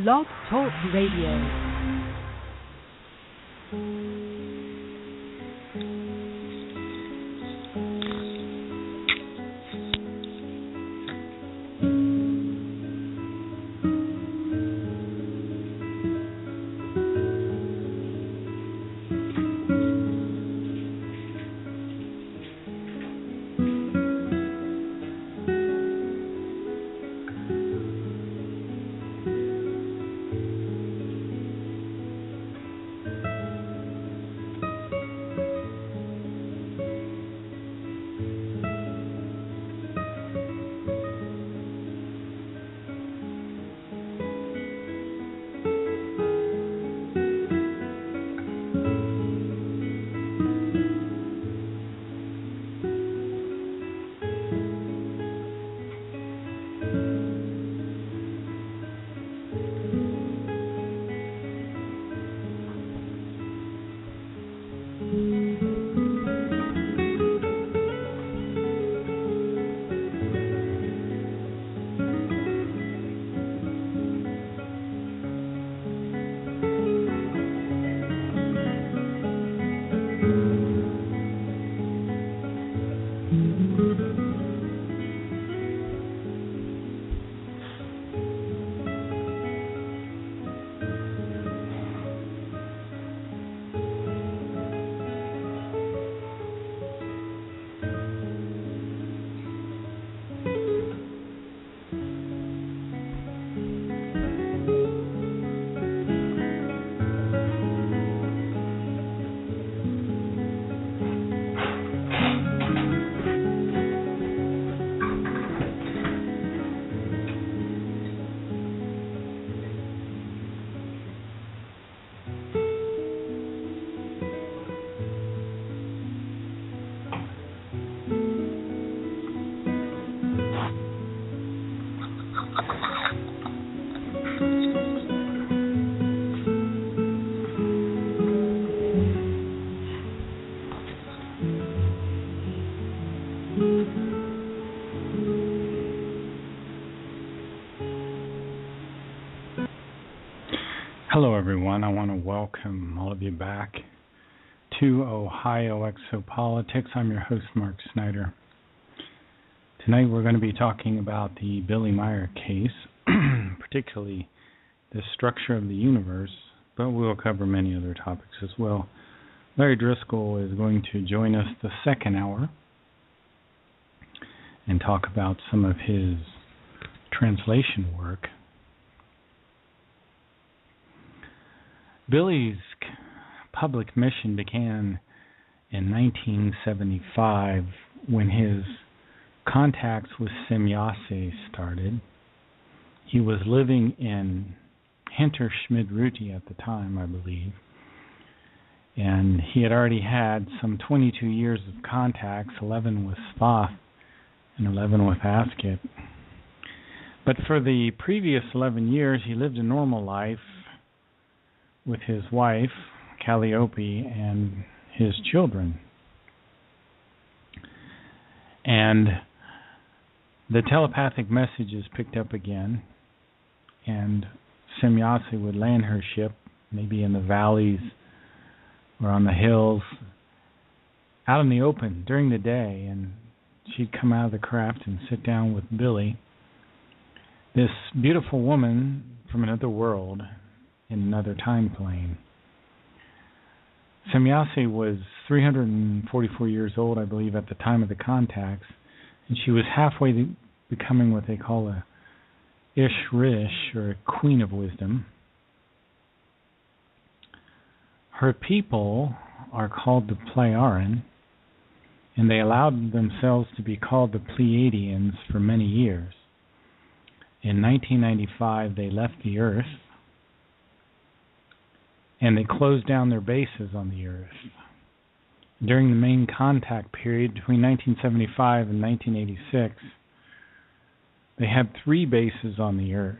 Blog Talk Radio. Hello everyone, I want to welcome all of you back to Ohio Exopolitics. I'm your host, Mark Snyder. Tonight we're going to be talking about the Billy Meier case, particularly the structure of the universe, but we'll cover many other topics as well. Larry Driscoll is going to join us the second hour and talk about some of his translation work. Billy's public mission began in 1975 when his contacts with Semjase started. He was living in Hinterschmidruti at the time, I believe, and he had already had some 22 years of contacts, 11 with Spoth and 11 with Asket. But for the previous 11 years, he lived a normal life with his wife, Calliope, and his children. And the telepathic messages picked up again, and Semjase would land her ship, maybe in the valleys or on the hills, out in the open during the day, and she'd come out of the craft and sit down with Billy, this beautiful woman from another world, in another time plane. Semjase was 344 years old, I believe, at the time of the contacts, and she was halfway becoming what they call a Ish-Rish, or a Queen of Wisdom. Her people are called the Plejaren, and they allowed themselves to be called the Pleiadians for many years. In 1995, they left the Earth, and they closed down their bases on the Earth. During the main contact period between 1975 and 1986, they had 3 bases on the Earth.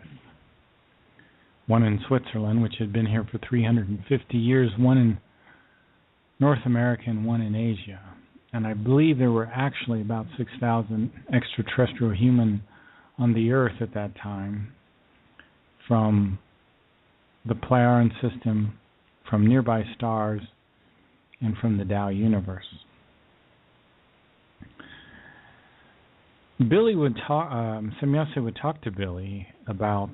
One in Switzerland, which had been here for 350 years, one in North America, and one in Asia. And I believe there were actually about 6,000 extraterrestrial human on the Earth at that time, from the Plejaren system, from nearby stars, and from the Tao universe. Semyase would talk to Billy about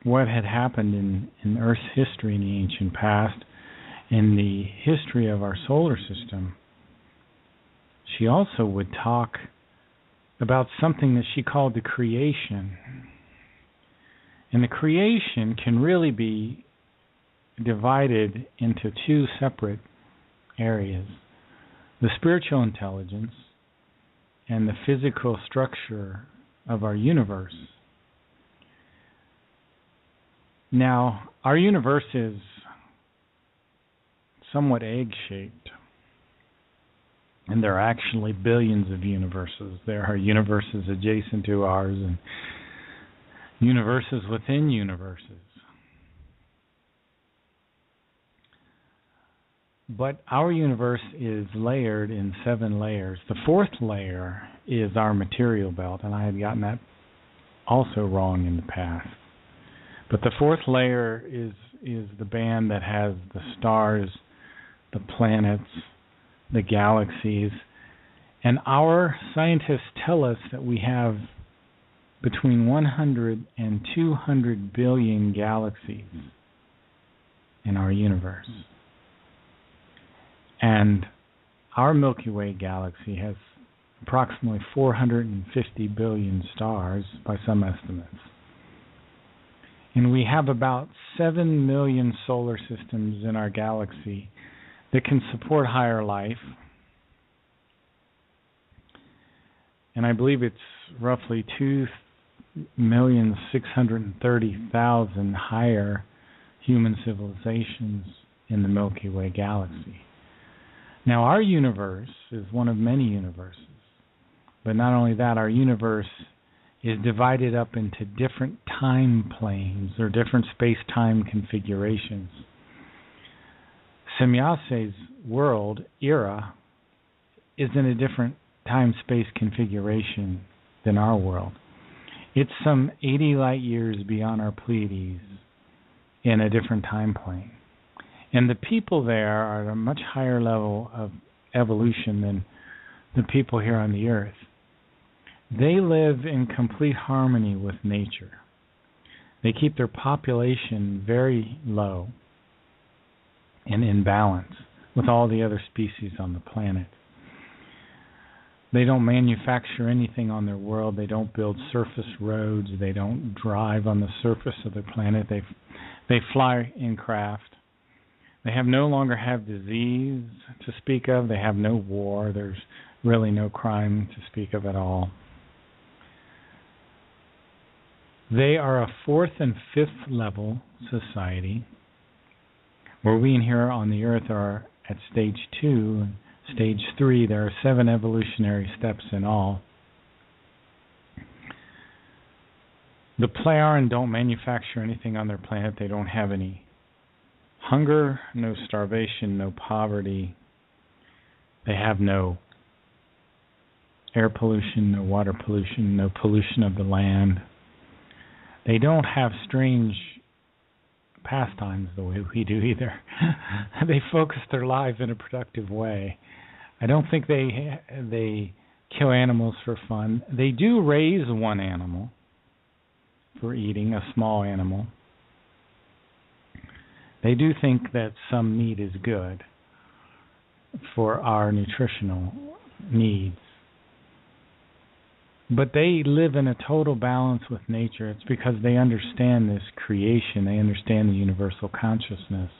what had happened in Earth's history in the ancient past, in the history of our solar system. She also would talk about something that she called the creation. And the creation can really be divided into two separate areas: the spiritual intelligence and the physical structure of our universe. Now, our universe is somewhat egg-shaped, and there are actually billions of universes. There are universes adjacent to ours and universes within universes. But our universe is layered in 7 layers. The 4th layer is our material belt, and I had gotten that also wrong in the past. But the 4th layer is the band that has the stars, the planets, the galaxies. And our scientists tell us that we have between 100 and 200 billion galaxies in our universe. And our Milky Way Galaxy has approximately 450 billion stars by some estimates. And we have about 7 million solar systems in our galaxy that can support higher life. And I believe it's roughly 2,630,000 higher human civilizations in the Milky Way Galaxy. Now, our universe is one of many universes. But not only that, our universe is divided up into different time planes or different space-time configurations. Semyase's world, era, is in a different time-space configuration than our world. It's some 80 light years beyond our Pleiades in a different time plane. And the people there are at a much higher level of evolution than the people here on the Earth. They live in complete harmony with nature. They keep their population very low and in balance with all the other species on the planet. They don't manufacture anything on their world. They don't build surface roads. They don't drive on the surface of the planet. They fly in craft. They no longer have disease to speak of. They have no war. There's really no crime to speak of at all. They are a 4th and 5th level society, where we in here on the Earth are at stage 2 and stage 3. There are 7 evolutionary steps in all. The Plejaren don't manufacture anything on their planet. They don't have any hunger, no starvation, no poverty. They have no air pollution, no water pollution, no pollution of the land. They don't have strange pastimes the way we do either. They focus their lives in a productive way. I don't think they kill animals for fun. They do raise one animal for eating, a small animal. They do think that some meat is good for our nutritional needs. But they live in a total balance with nature. It's because they understand this creation. They understand the universal consciousness,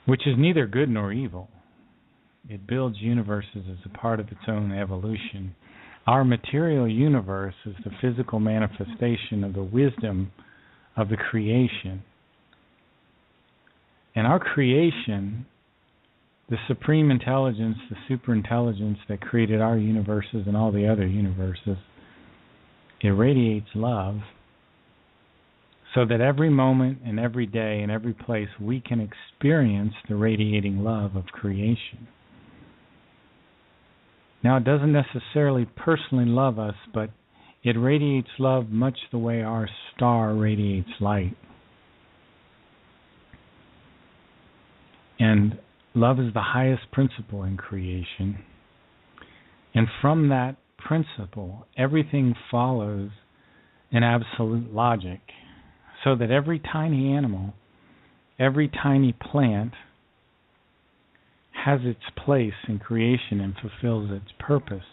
which is neither good nor evil. It builds universes as a part of its own evolution. Our material universe is the physical manifestation of the wisdom of the creation. And our creation, the supreme intelligence, the superintelligence that created our universes and all the other universes, irradiates love so that every moment and every day and every place we can experience the radiating love of creation. Now, it doesn't necessarily personally love us, but It radiates love much the way our star radiates light. And love is the highest principle in creation. And from that principle, everything follows an absolute logic, so that every tiny animal, every tiny plant has its place in creation and fulfills its purpose.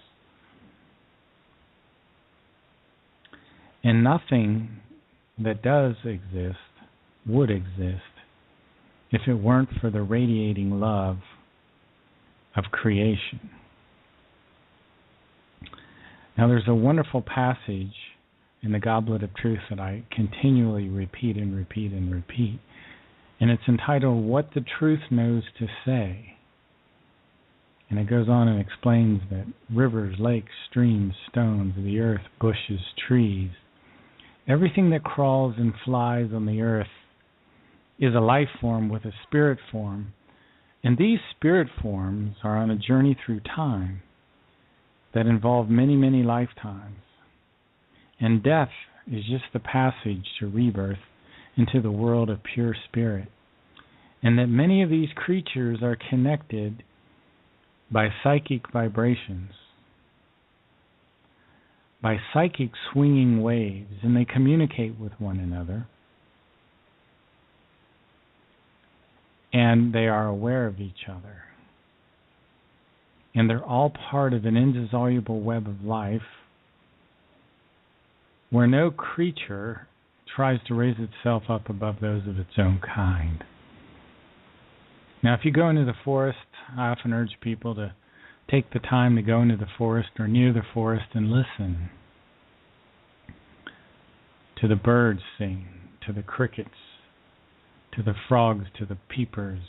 And nothing that does exist would exist if it weren't for the radiating love of creation. Now, there's a wonderful passage in the Goblet of Truth that I continually repeat and repeat and repeat. And it's entitled, What the Truth Knows to Say. And it goes on and explains that rivers, lakes, streams, stones, the earth, bushes, trees, everything that crawls and flies on the earth is a life form with a spirit form. And these spirit forms are on a journey through time that involve many, many lifetimes. And death is just the passage to rebirth into the world of pure spirit. And that many of these creatures are connected by psychic vibrations, by psychic swinging waves, and they communicate with one another. And they are aware of each other. And they're all part of an indissoluble web of life where no creature tries to raise itself up above those of its own kind. Now, if you go into the forest, I often urge people to take the time to go into the forest or near the forest and listen to the birds sing, to the crickets, to the frogs, to the peepers.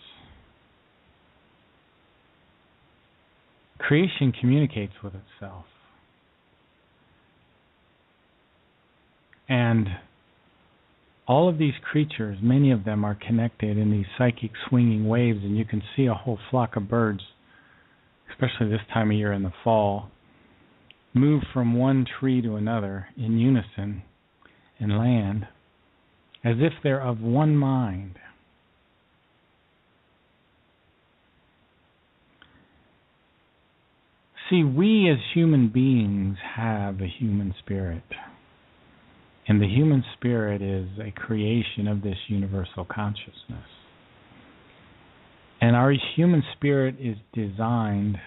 Creation communicates with itself. And all of these creatures, many of them are connected in these psychic swinging waves, and you can see a whole flock of birds, especially this time of year in the fall, move from one tree to another in unison and land as if they're of one mind. See, we as human beings have a human spirit. And the human spirit is a creation of this universal consciousness. And our human spirit is designed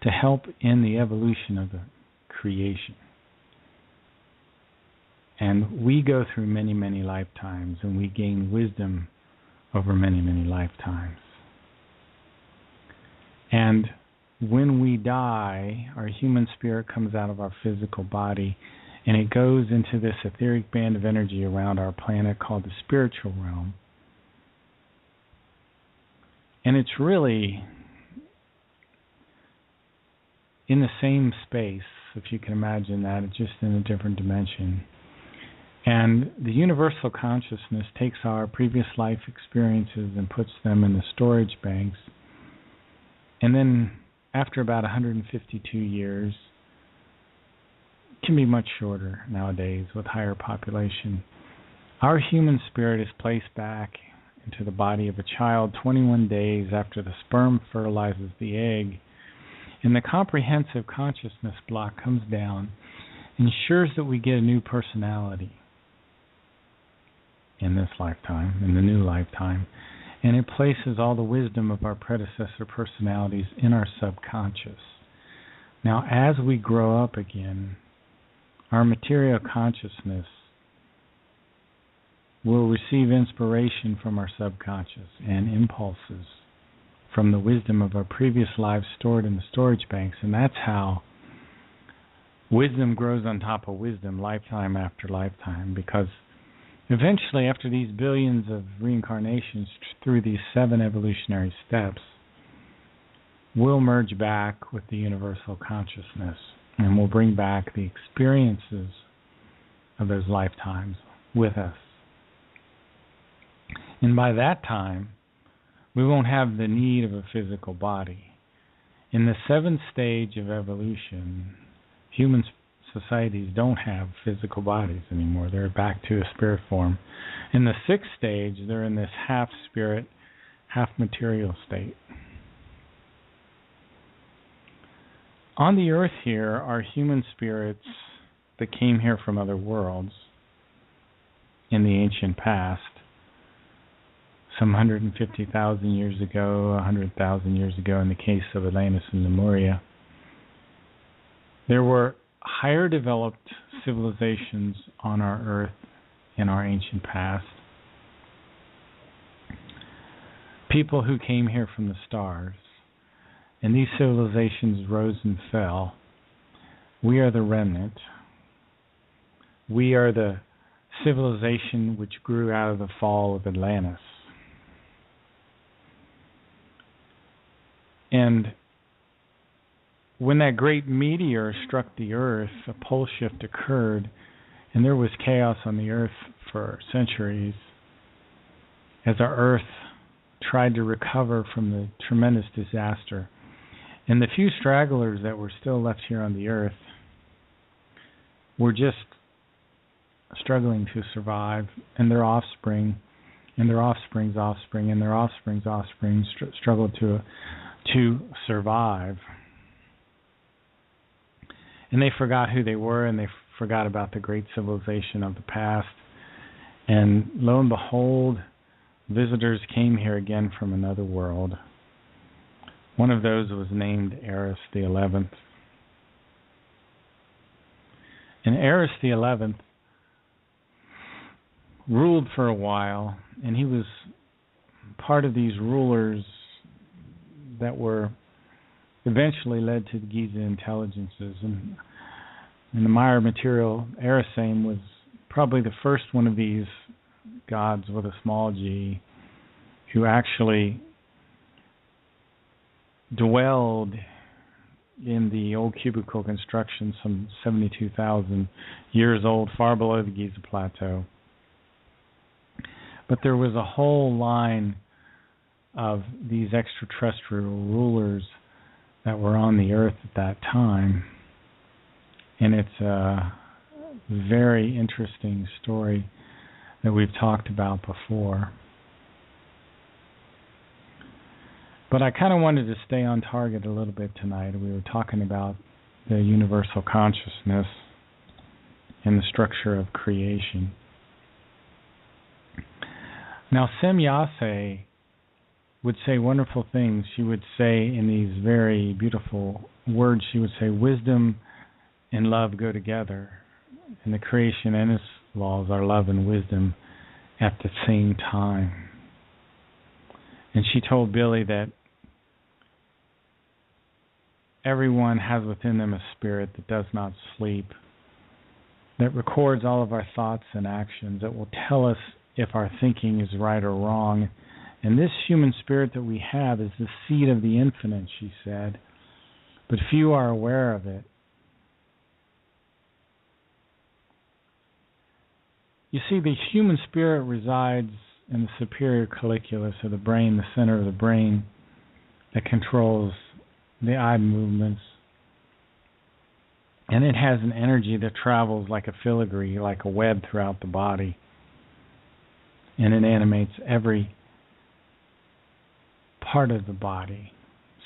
to help in the evolution of the creation. And we go through many, many lifetimes, and we gain wisdom over many, many lifetimes. And when we die, our human spirit comes out of our physical body, and it goes into this etheric band of energy around our planet called the spiritual realm. And it's really in the same space, if you can imagine that, it's just in a different dimension. And the universal consciousness takes our previous life experiences and puts them in the storage banks. And then after about 152 years, can be much shorter nowadays with higher population, our human spirit is placed back into the body of a child 21 days after the sperm fertilizes the egg, and the comprehensive consciousness block comes down, ensures that we get a new personality in this lifetime, in the new lifetime, and it places all the wisdom of our predecessor personalities in our subconscious. Now, as we grow up again, our material consciousness will receive inspiration from our subconscious and impulses from the wisdom of our previous lives stored in the storage banks. And that's how wisdom grows on top of wisdom, lifetime after lifetime, because eventually, after these billions of reincarnations through these 7 evolutionary steps, we'll merge back with the universal consciousness. And we'll bring back the experiences of those lifetimes with us. And by that time, we won't have the need of a physical body. In the 7th stage of evolution, humans societies don't have physical bodies anymore. They're back to a spirit form. In the sixth stage, they're in this half spirit, half material state. On the earth here are human spirits that came here from other worlds in the ancient past, some 150,000 years ago, 100,000 years ago in the case of Atlantis and Lemuria. There were higher developed civilizations on our earth in our ancient past. People who came here from the stars. And these civilizations rose and fell. We are the remnant. We are the civilization which grew out of the fall of Atlantis. And when that great meteor struck the earth, a pole shift occurred, and there was chaos on the earth for centuries as our earth tried to recover from the tremendous disaster. And the few stragglers that were still left here on the earth were just struggling to survive, and their offspring, and their offspring's offspring, and their offspring's offspring struggled to survive. And they forgot who they were, and they forgot about the great civilization of the past. And lo and behold, visitors came here again from another world. One of those was named Eris the 11th. And Eris the 11th ruled for a while, and he was part of these rulers that were eventually led to the Giza intelligences. And in the Meier material, Erisame was probably the first one of these gods with a small g who actually dwelled in the old cubicle construction, some 72,000 years old, far below the Giza Plateau. But there was a whole line of these extraterrestrial rulers that were on the earth at that time. And it's a very interesting story that we've talked about before. But I kind of wanted to stay on target a little bit tonight. We were talking about the universal consciousness and the structure of creation. Now, Semyase would say wonderful things. She would say in these very beautiful words, she would say, wisdom and love go together. And the creation and its laws are love and wisdom at the same time. And she told Billy that everyone has within them a spirit that does not sleep, that records all of our thoughts and actions, that will tell us if our thinking is right or wrong. And this human spirit that we have is the seed of the infinite, she said, but few are aware of it. You see, the human spirit resides in the superior colliculus of the brain, the center of the brain that controls the eye movements. And it has an energy that travels like a filigree, like a web throughout the body. And it animates every part of the body.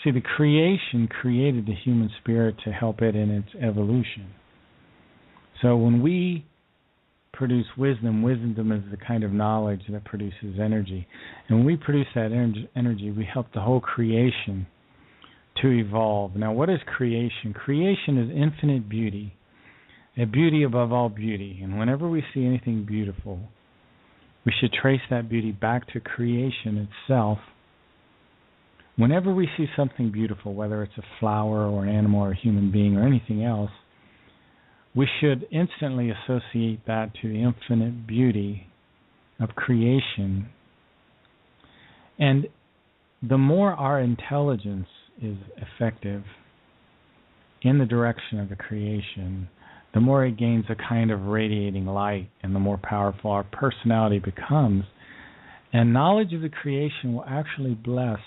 See, the creation created the human spirit to help it in its evolution. So when we produce wisdom, wisdom is the kind of knowledge that produces energy. And when we produce that energy, we help the whole creation to evolve. Now, what is creation? Creation is infinite beauty, a beauty above all beauty. And whenever we see anything beautiful, we should trace that beauty back to creation itself. Whenever we see something beautiful, whether it's a flower or an animal or a human being or anything else, we should instantly associate that to the infinite beauty of creation. And the more our intelligence is effective in the direction of the creation, the more it gains a kind of radiating light, and the more powerful our personality becomes. And knowledge of the creation will actually bless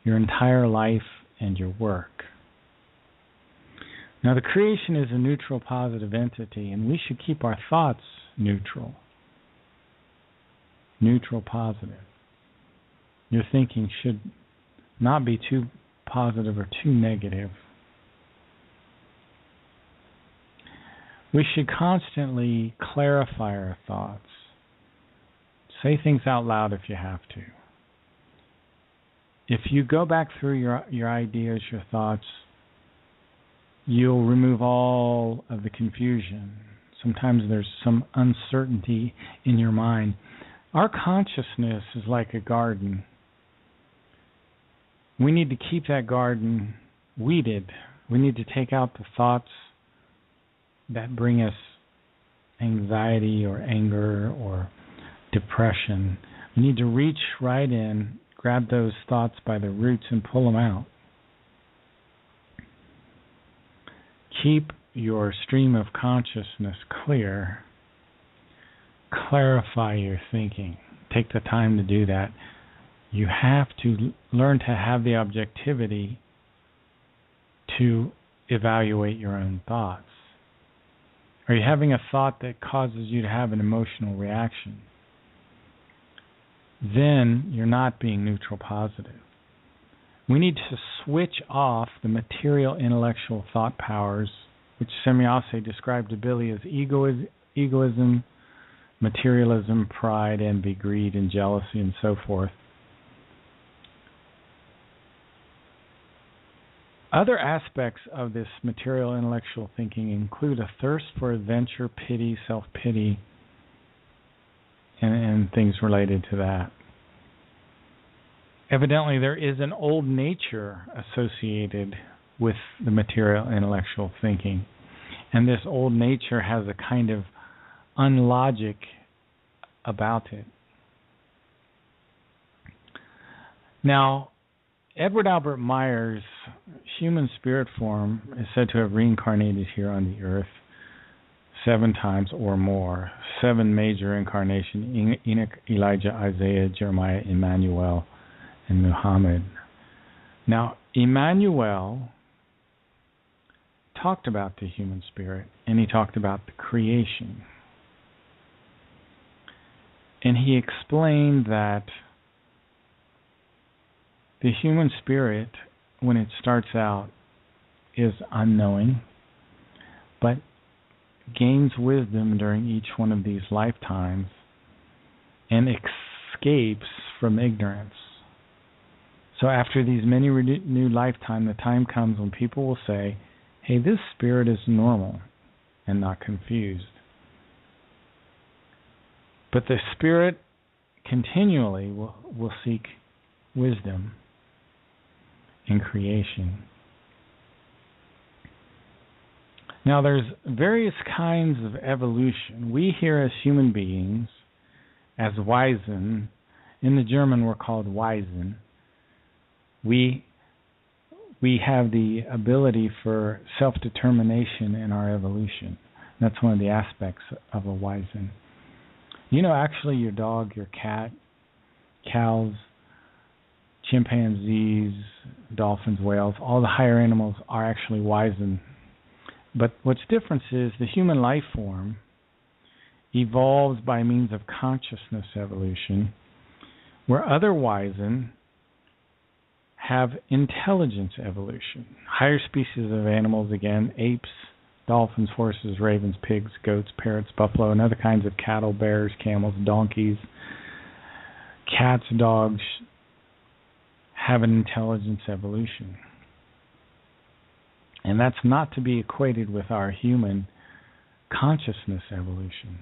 your entire life and your work. Now, the creation is a neutral positive entity, and we should keep our thoughts neutral. Neutral positive. Your thinking should not be too positive or too negative. We should constantly clarify our thoughts. Say things out loud if you have to. If you go back through your ideas, your thoughts, you'll remove all of the confusion. Sometimes there's some uncertainty in your mind. Our consciousness is like a garden. We need to keep that garden weeded. We need to take out the thoughts that bring us anxiety or anger or depression. We need to reach right in, grab those thoughts by the roots and pull them out. Keep your stream of consciousness clear. Clarify your thinking. Take the time to do that. You have to learn to have the objectivity to evaluate your own thoughts. Are you having a thought that causes you to have an emotional reaction? Then you're not being neutral positive. We need to switch off the material intellectual thought powers, which Semjase described to Billy as egoism, materialism, pride, envy, greed, and jealousy, and so forth. Other aspects of this material intellectual thinking include a thirst for adventure, pity, self-pity, and things related to that. Evidently, there is an old nature associated with the material intellectual thinking, and this old nature has a kind of unlogic about it. Now, Edward Albert Meier's human spirit form is said to have reincarnated here on the earth 7 times or more. 7 major incarnations: Enoch, Elijah, Isaiah, Jeremiah, Emmanuel, and Muhammad. Now, Emmanuel talked about the human spirit, and he talked about the creation. And he explained that the human spirit, when it starts out, is unknowing, but gains wisdom during each one of these lifetimes and escapes from ignorance. So after these many renewed lifetimes, the time comes when people will say, hey, this spirit is normal and not confused. But the spirit continually will seek wisdom in creation. Now, there's various kinds of evolution. We here as human beings, as Weisen, in the German we're called Weisen, we have the ability for self-determination in our evolution. That's one of the aspects of a Weisen. You know, actually your dog, your cat, cows, chimpanzees, dolphins, whales, all the higher animals are actually Weisen. But what's different is the human life form evolves by means of consciousness evolution, where other Weisen have intelligence evolution. Higher species of animals, again, apes, dolphins, horses, ravens, pigs, goats, parrots, buffalo, and other kinds of cattle, bears, camels, donkeys, cats, dogs, have an intelligence evolution. And that's not to be equated with our human consciousness evolution.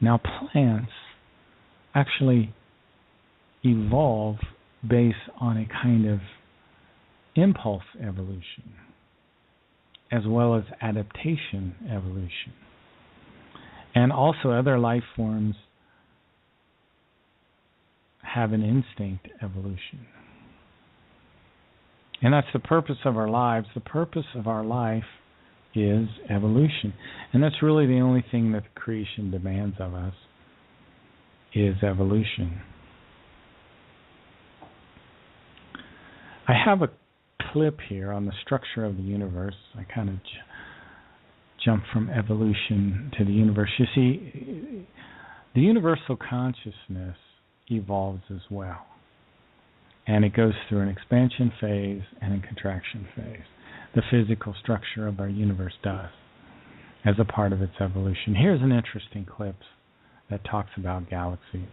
Now, plants actually evolve based on a kind of impulse evolution, as well as adaptation evolution. And also other life forms have an instinct evolution. And that's the purpose of our lives. The purpose of our life is evolution. And that's really the only thing that the creation demands of us, is evolution. I have a clip here on the structure of the universe. I kind of jump from evolution to the universe. You see, the universal consciousness evolves as well. And it goes through an expansion phase and a contraction phase. The physical structure of our universe does, as a part of its evolution. Here's an interesting clip that talks about galaxies.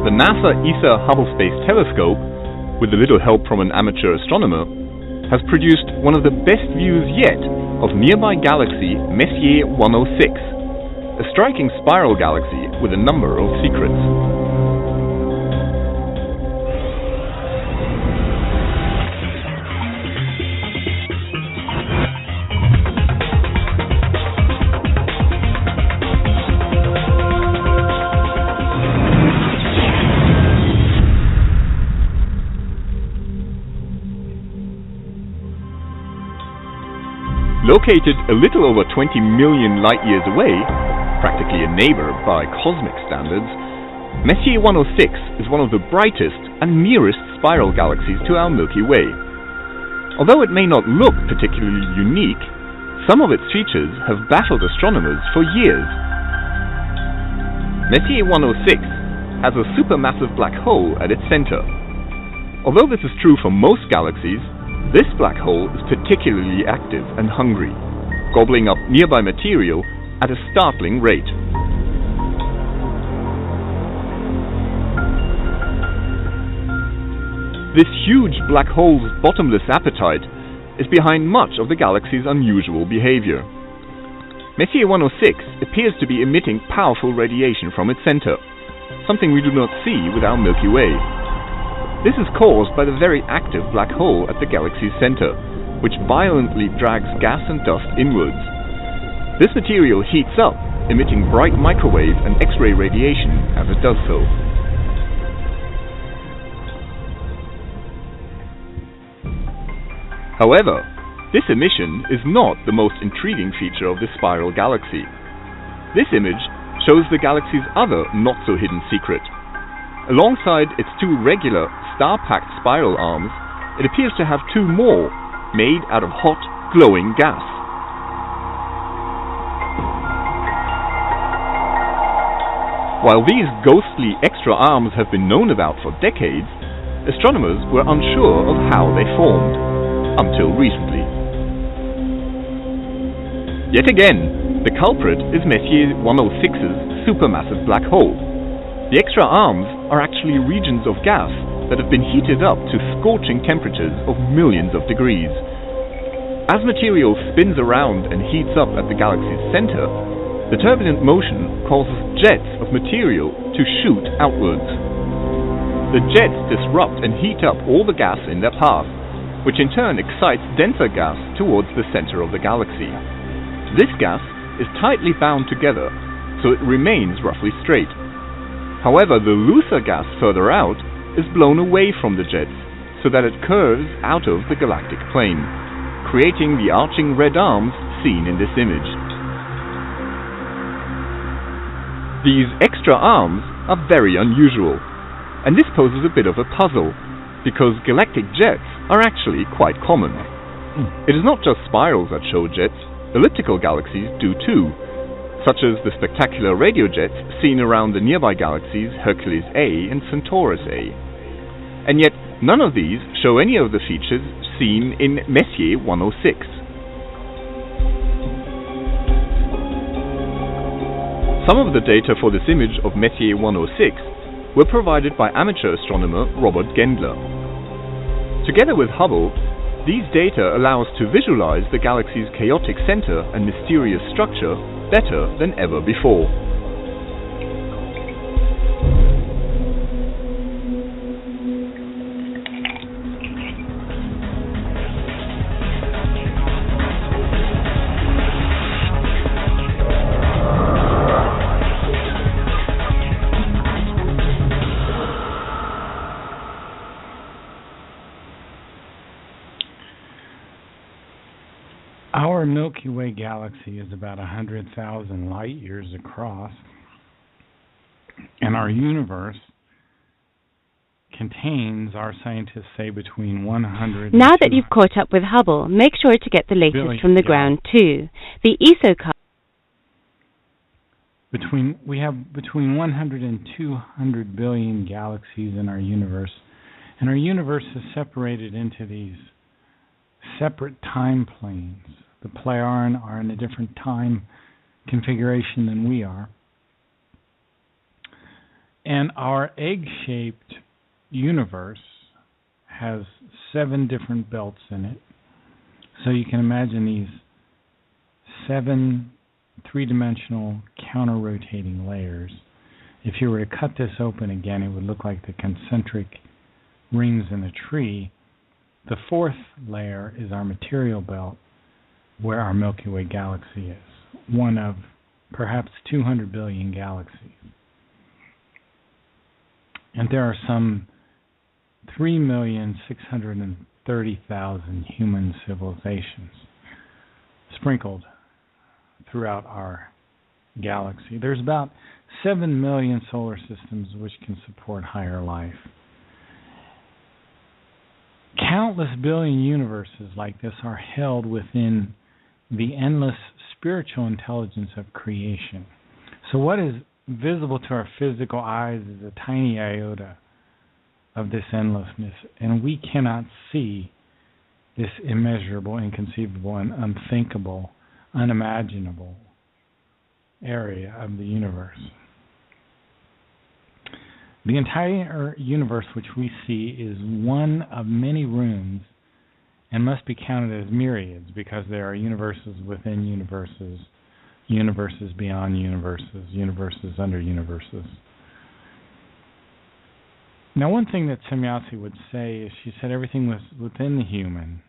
The NASA ESA Hubble Space Telescope, with a little help from an amateur astronomer, has produced one of the best views yet of nearby galaxy Messier 106, a striking spiral galaxy with a number of secrets. Located a little over 20 million light-years away, practically a neighbor by cosmic standards, Messier 106 is one of the brightest and nearest spiral galaxies to our Milky Way. Although it may not look particularly unique, some of its features have baffled astronomers for years. Messier 106 has a supermassive black hole at its center. Although this is true for most galaxies, this black hole is particularly active and hungry, gobbling up nearby material at a startling rate. This huge black hole's bottomless appetite is behind much of the galaxy's unusual behavior. Messier 106 appears to be emitting powerful radiation from its center, something we do not see with our Milky Way. This is caused by the very active black hole at the galaxy's center, which violently drags gas and dust inwards. This material heats up, emitting bright microwave and X-ray radiation as it does so. However, this emission is not the most intriguing feature of this spiral galaxy. This image shows the galaxy's other not-so-hidden secret. Alongside its two regular, star-packed spiral arms, it appears to have two more, made out of hot, glowing gas. While these ghostly extra arms have been known about for decades, astronomers were unsure of how they formed, until recently. Yet again, the culprit is Messier 106's supermassive black hole. The extra arms are actually regions of gas that have been heated up to scorching temperatures of millions of degrees. As material spins around and heats up at the galaxy's center, the turbulent motion causes jets of material to shoot outwards. The jets disrupt and heat up all the gas in their path, which in turn excites denser gas towards the center of the galaxy. This gas is tightly bound together, so it remains roughly straight. However, the looser gas further out is blown away from the jets, so that it curves out of the galactic plane, creating the arching red arms seen in this image. These extra arms are very unusual, and this poses a bit of a puzzle, because galactic jets are actually quite common. It is not just spirals that show jets, elliptical galaxies do too, such as the spectacular radio jets seen around the nearby galaxies Hercules A and Centaurus A. And yet, none of these show any of the features seen in Messier 106. Some of the data for this image of Messier 106 were provided by amateur astronomer Robert Gendler. Together with Hubble, these data allow us to visualize the galaxy's chaotic center and mysterious structure better than ever before. Our Milky Way Galaxy is about 100,000 light years across, and our universe contains, our scientists say, between 100 Now and that you've caught up with Hubble, make sure to get the latest from the ground too. The ESO we have between 100 and 200 billion galaxies in our universe, and our universe is separated into these separate time planes. The Plejaren are in a different time configuration than we are. And our egg-shaped universe has 7 different belts in it. So you can imagine these 7 three-dimensional counter-rotating layers. If you were to cut this open again, it would look like the concentric rings in a tree. The 4th layer is our material belt, where our Milky Way Galaxy is, one of perhaps 200 billion galaxies. And there are some 3,630,000 human civilizations sprinkled throughout our galaxy. There's about 7 million solar systems which can support higher life. Countless billion universes like this are held within the endless spiritual intelligence of creation. So what is visible to our physical eyes is a tiny iota of this endlessness, and we cannot see this immeasurable, inconceivable, and unthinkable, unimaginable area of the universe. The entire universe which we see is one of many rooms and must be counted as myriads, because there are universes within universes, universes beyond universes, universes under universes. Now, one thing that Semjase would say is, she said everything was within the human,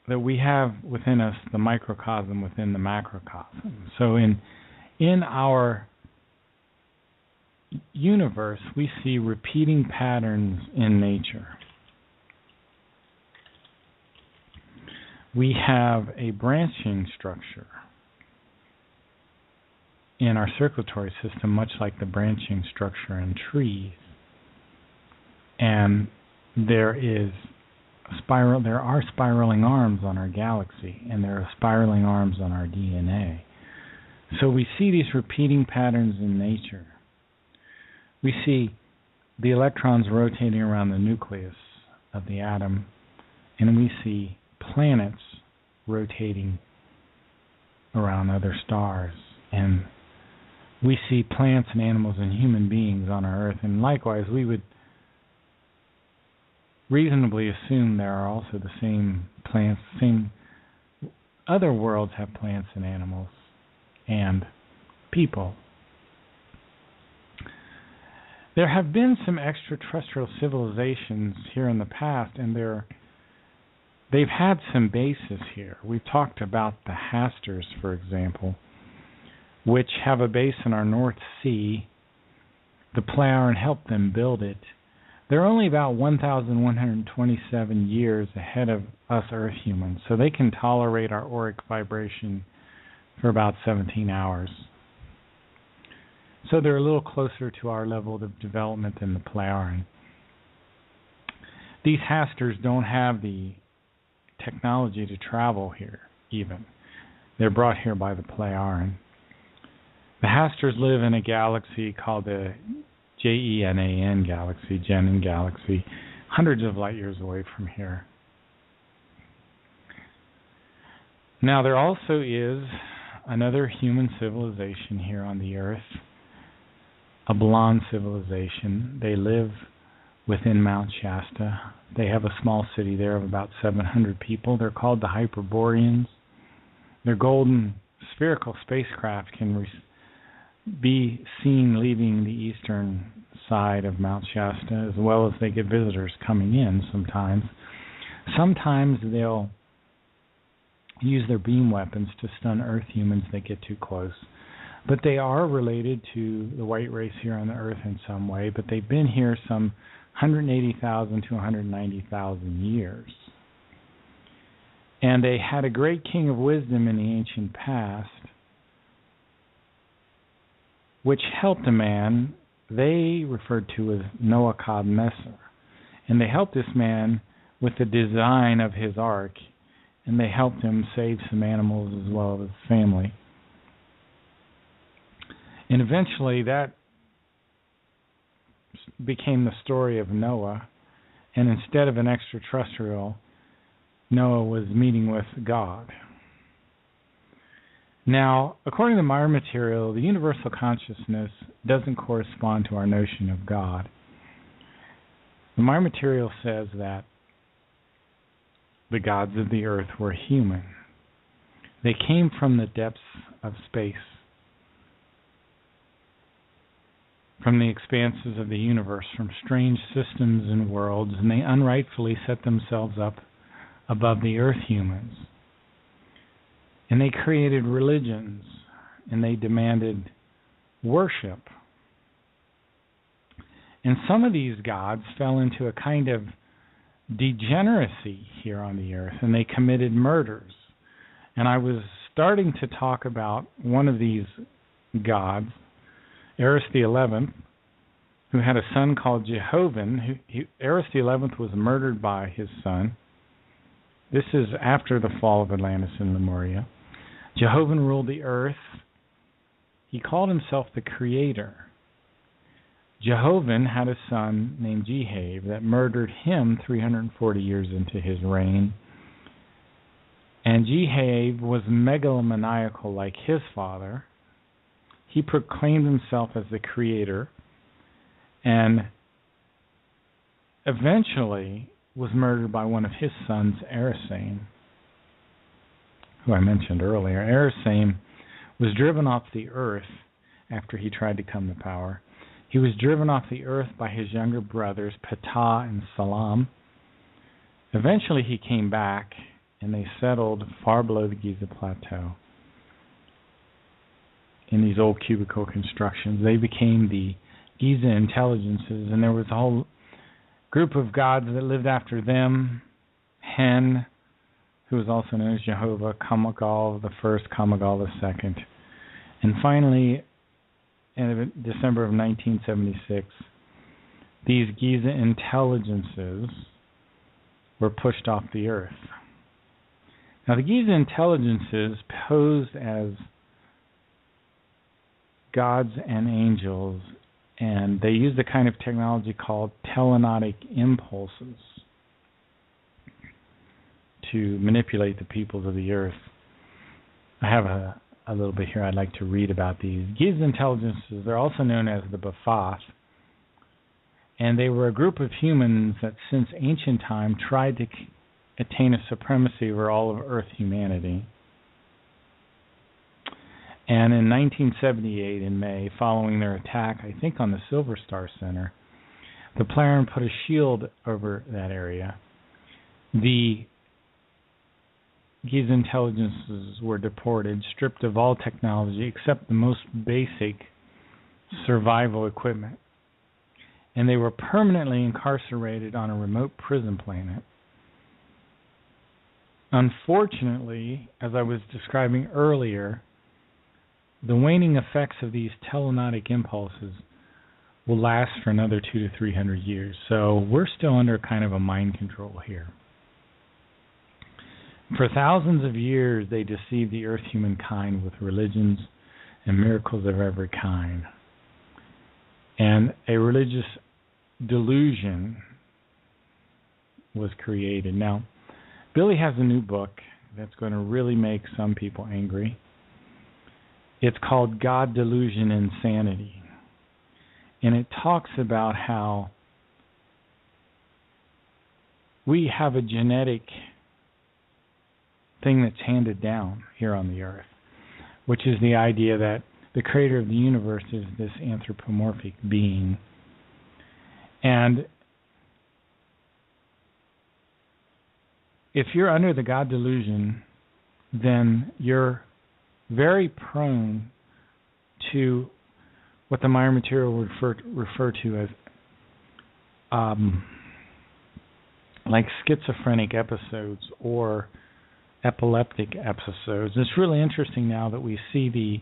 that we have within us the microcosm within the macrocosm. So in our universe, we see repeating patterns in nature. We have a branching structure in our circulatory system, much like the branching structure in trees. And there are spiraling arms on our galaxy, and there are spiraling arms on our DNA. So we see these repeating patterns in nature. We see the electrons rotating around the nucleus of the atom, and we see planets rotating around other stars, and we see plants and animals and human beings on our Earth, and likewise we would reasonably assume there are also the same plants, same other worlds have plants and animals and people. There have been some extraterrestrial civilizations here in the past, and they've had some bases here. We've talked about the Hasters, for example, which have a base in our North Sea. The Plejaren helped them build it. They're only about 1,127 years ahead of us Earth humans, so they can tolerate our auric vibration for about 17 hours. So they're a little closer to our level of development than the Plejaren. These Hasters don't have the technology to travel here, even. They're brought here by the Plejaren. The Hasters live in a galaxy called the JENAN Galaxy, Jenin Galaxy, hundreds of light years away from here. Now, there also is another human civilization here on the Earth, a blonde civilization. They live within Mount Shasta. They have a small city there of about 700 people. They're called the Hyperboreans. Their golden spherical spacecraft can be seen leaving the eastern side of Mount Shasta, as well as they get visitors coming in sometimes. Sometimes they'll use their beam weapons to stun Earth humans that get too close. But they are related to the white race here on the Earth in some way, but they've been here some 180,000 to 190,000 years. And they had a great king of wisdom in the ancient past, which helped a man they referred to as Noah Cobb Messer. And they helped this man with the design of his ark, and they helped him save some animals as well as his family. And eventually that became the story of Noah, and instead of an extraterrestrial, Noah was meeting with God. Now, according to Meier material, the universal consciousness doesn't correspond to our notion of God. The Meier material says that the gods of the earth were human. They came from the depths of space, from the expanses of the universe, from strange systems and worlds, and they unrightfully set themselves up above the earth humans. And they created religions, and they demanded worship. And some of these gods fell into a kind of degeneracy here on the earth, and they committed murders. And I was starting to talk about one of these gods, Eris the 11th, who had a son called Jehovah. Eris the 11th was murdered by his son. This is after the fall of Atlantis and Lemuria. Jehovah ruled the earth. He called himself the Creator. Jehovah had a son named Jehav that murdered him 340 years into his reign. And Jehav was megalomaniacal like his father. He proclaimed himself as the Creator and eventually was murdered by one of his sons, Erisane, who I mentioned earlier. Erisane was driven off the earth after he tried to come to power. He was driven off the earth by his younger brothers, Ptah and Salam. Eventually he came back, and they settled far below the Giza Plateau in these old cubicle constructions. They became the Giza intelligences, and there was a whole group of gods that lived after them. Hen, who was also known as Jehovah, Kamagal the first, Kamagal the second. And finally, in December of 1976, these Giza intelligences were pushed off the earth. Now, the Giza intelligences posed as gods and angels, and they used a kind of technology called telenotic impulses to manipulate the peoples of the earth. I have a little bit here I'd like to read about these. Giza intelligences, they're also known as the Ba'ath, and they were a group of humans that since ancient time tried to attain a supremacy over all of Earth humanity. And in 1978, in May, following their attack, I think on the Silver Star Center, the Plejaren put a shield over that area. The Giza intelligences were deported, stripped of all technology except the most basic survival equipment. And they were permanently incarcerated on a remote prison planet. Unfortunately, as I was describing earlier, the waning effects of these telenotic impulses will last for another 200 to 300 years. So we're still under kind of a mind control here. For thousands of years, they deceived the earth humankind with religions and miracles of every kind. And a religious delusion was created. Now, Billy has a new book that's going to really make some people angry. It's called God, Delusion, Insanity. And it talks about how we have a genetic thing that's handed down here on the earth, which is the idea that the creator of the universe is this anthropomorphic being. And if you're under the God delusion, then you're very prone to what the Meier material would refer to as like schizophrenic episodes or epileptic episodes. It's really interesting now that we see the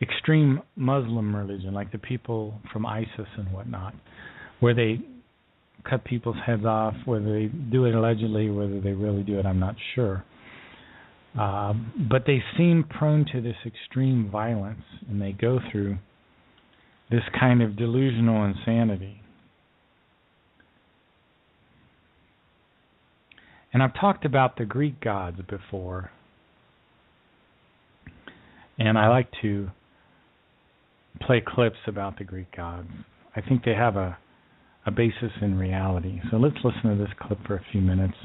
extreme Muslim religion, like the people from ISIS and whatnot, where they cut people's heads off, whether they do it allegedly, whether they really do it, I'm not sure. But they seem prone to this extreme violence, and they go through this kind of delusional insanity. And I've talked about the Greek gods before, and I like to play clips about the Greek gods. I think they have a basis in reality. So let's listen to this clip for a few minutes.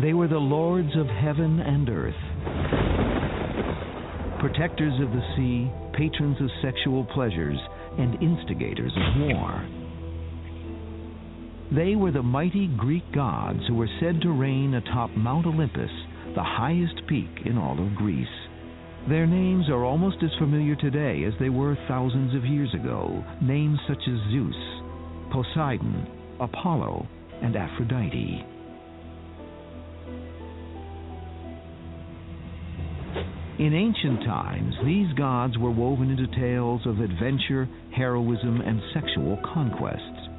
They were the lords of heaven and earth, protectors of the sea, patrons of sexual pleasures, and instigators of war. They were the mighty Greek gods who were said to reign atop Mount Olympus, the highest peak in all of Greece. Their names are almost as familiar today as they were thousands of years ago, names such as Zeus, Poseidon, Apollo, and Aphrodite. In ancient times, these gods were woven into tales of adventure, heroism, and sexual conquests.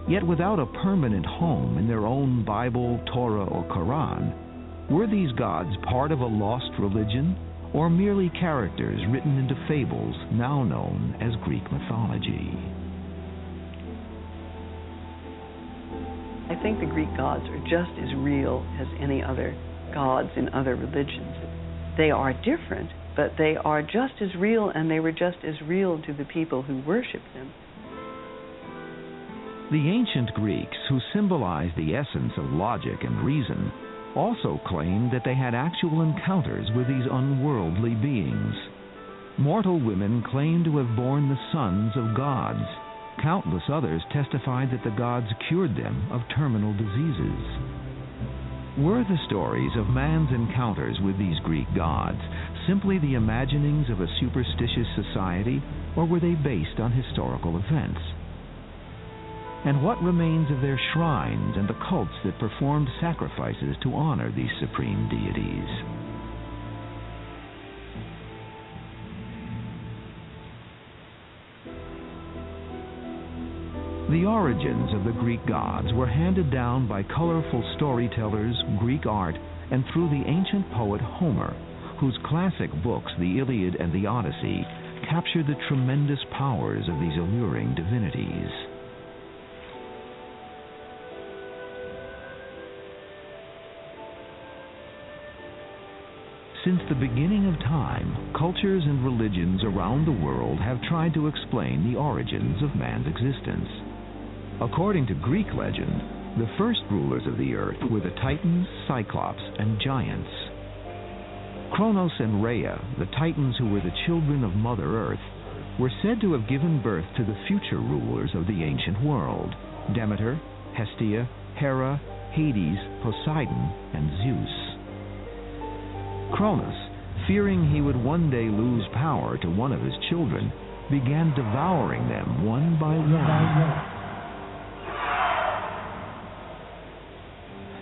Yet without a permanent home in their own Bible, Torah, or Quran, were these gods part of a lost religion, or merely characters written into fables now known as Greek mythology? I think the Greek gods are just as real as any other gods in other religions. They are different, but they are just as real, and they were just as real to the people who worship them. The ancient Greeks, who symbolized the essence of logic and reason, also claimed that they had actual encounters with these unworldly beings. Mortal women claimed to have borne the sons of gods. Countless others testified that the gods cured them of terminal diseases. Were the stories of man's encounters with these Greek gods simply the imaginings of a superstitious society, or were they based on historical events? And what remains of their shrines and the cults that performed sacrifices to honor these supreme deities? The origins of the Greek gods were handed down by colorful storytellers, Greek art, and through the ancient poet Homer, whose classic books, the Iliad and the Odyssey, captured the tremendous powers of these alluring divinities. Since the beginning of time, cultures and religions around the world have tried to explain the origins of man's existence. According to Greek legend, the first rulers of the earth were the Titans, Cyclops, and Giants. Kronos and Rhea, the Titans who were the children of Mother Earth, were said to have given birth to the future rulers of the ancient world: Demeter, Hestia, Hera, Hades, Poseidon, and Zeus. Kronos, fearing he would one day lose power to one of his children, began devouring them one by one.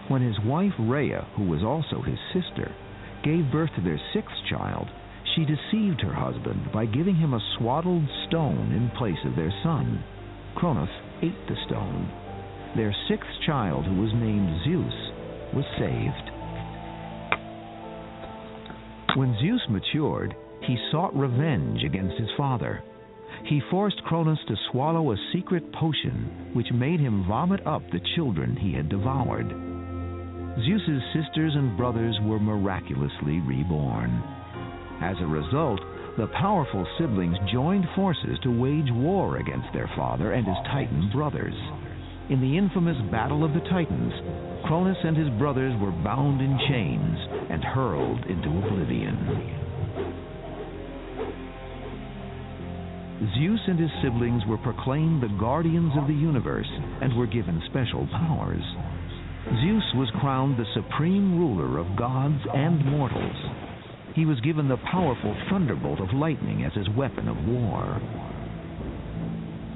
When his wife Rhea, who was also his sister, gave birth to their sixth child, she deceived her husband by giving him a swaddled stone in place of their son. Kronos ate the stone. Their sixth child, who was named Zeus, was saved. When Zeus matured, he sought revenge against his father. He forced Kronos to swallow a secret potion which made him vomit up the children he had devoured. Zeus's sisters and brothers were miraculously reborn. As a result, the powerful siblings joined forces to wage war against their father and his Titan brothers. In the infamous Battle of the Titans, Kronos and his brothers were bound in chains and hurled into oblivion. Zeus and his siblings were proclaimed the guardians of the universe and were given special powers. Zeus was crowned the supreme ruler of gods and mortals. He was given the powerful thunderbolt of lightning as his weapon of war.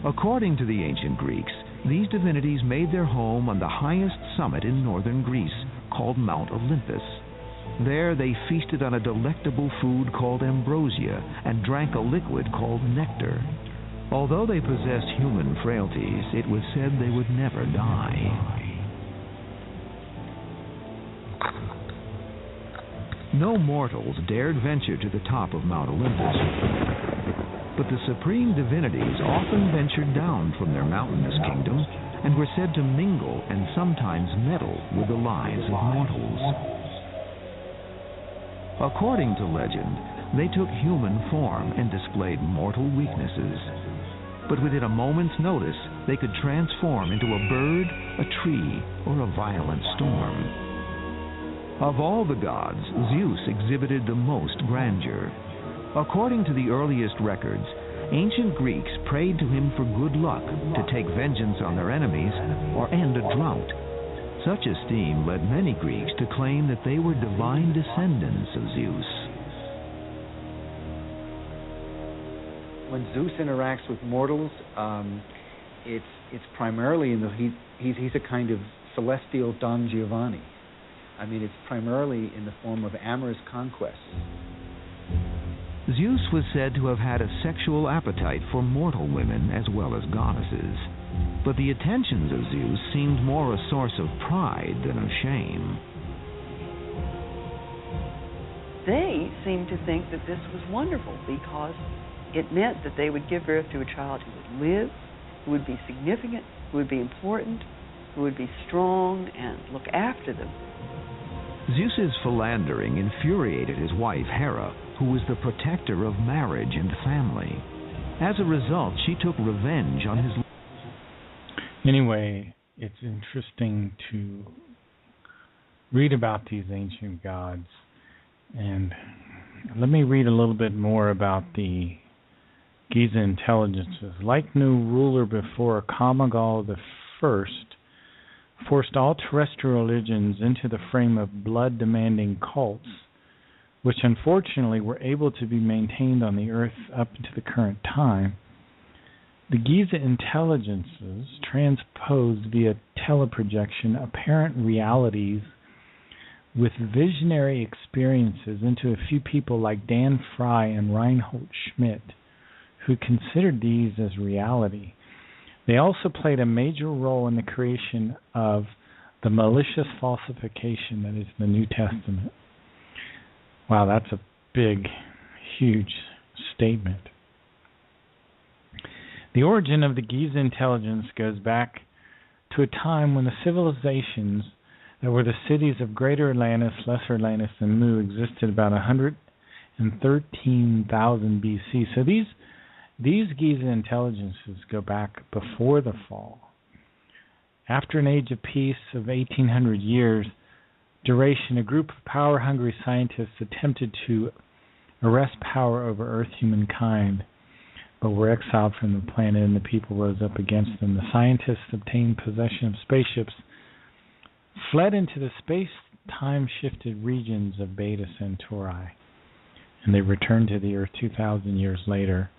According to the ancient Greeks, these divinities made their home on the highest summit in northern Greece, called Mount Olympus. There they feasted on a delectable food called ambrosia and drank a liquid called nectar. Although they possessed human frailties, it was said they would never die. No mortals dared venture to the top of Mount Olympus, but the supreme divinities often ventured down from their mountainous kingdom and were said to mingle and sometimes meddle with the lives of mortals. According to legend, they took human form and displayed mortal weaknesses. But within a moment's notice, they could transform into a bird, a tree, or a violent storm. Of all the gods, Zeus exhibited the most grandeur. According to the earliest records, ancient Greeks prayed to him for good luck, to take vengeance on their enemies, or end a drought. Such esteem led many Greeks to claim that they were divine descendants of Zeus. When Zeus interacts with mortals, it's primarily he's a kind of celestial Don Giovanni. I mean, it's primarily in the form of amorous conquests. Zeus was said to have had a sexual appetite for mortal women as well as goddesses, but the attentions of Zeus seemed more a source of pride than of shame. They seemed to think that this was wonderful because it meant that they would give birth to a child who would live, who would be significant, who would be important, who would be strong and look after them. Zeus's philandering infuriated his wife Hera, who was the protector of marriage and family. As a result, she took revenge on his... Anyway, it's interesting to read about these ancient gods. And let me read a little bit more about the Giza intelligences. Like no ruler before, Kamagal the First forced all terrestrial religions into the frame of blood-demanding cults, which unfortunately were able to be maintained on the earth up to the current time. The Giza intelligences transposed via teleprojection apparent realities with visionary experiences into a few people like Dan Fry and Reinhold Schmidt, who considered these as reality. They also played a major role in the creation of the malicious falsification that is the New Testament. Wow, that's a big, huge statement. The origin of the Giza intelligence goes back to a time when the civilizations that were the cities of Greater Atlantis, Lesser Atlantis, and Mu existed about 113,000 BC. So these Giza intelligences go back before the fall. After an age of peace of 1,800 years duration, a group of power-hungry scientists attempted to arrest power over Earth humankind, but were exiled from the planet and the people rose up against them. The scientists obtained possession of spaceships, fled into the space-time-shifted regions of Beta Centauri, and they returned to the Earth 2,000 years later,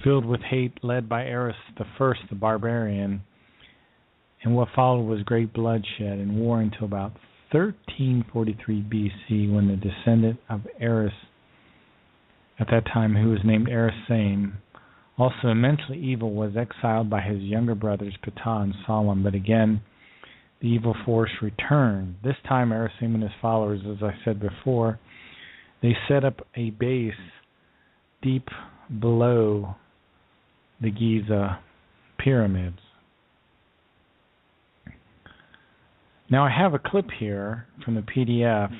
filled with hate, led by Eris the First, the barbarian, and what followed was great bloodshed and war until about 1343 BC, when the descendant of Eris, at that time who was named Erisame, also immensely evil, was exiled by his younger brothers Ptah and Solon. But again, the evil force returned. This time Erisame and his followers, as I said before, they set up a base deep below the Giza pyramids. Now I have a clip here from the PDF,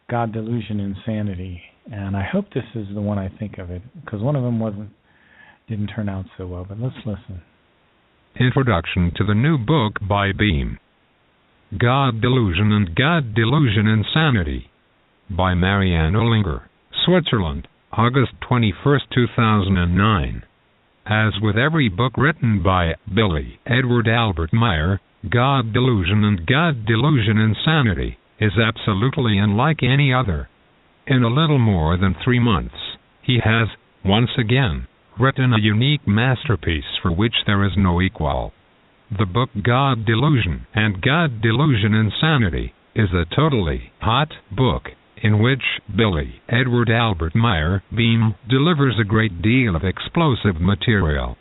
God, Delusion, Insanity, and I hope this is the one I think of it, because one of them didn't turn out so well, but let's listen. Introduction to the new book by Beam, God, Delusion, and God, Delusion, Insanity, by Marianne Ollinger, Switzerland, August 21, 2009. As with every book written by Billy Edward Albert Meier, God, Delusion, and God, Delusion, Insanity is absolutely unlike any other. In a little more than 3 months, he has, once again, written a unique masterpiece for which there is no equal. The book God, Delusion, and God, Delusion, Insanity is a totally hot book in which Billy Edward Albert Meier Beam delivers a great deal of explosive material.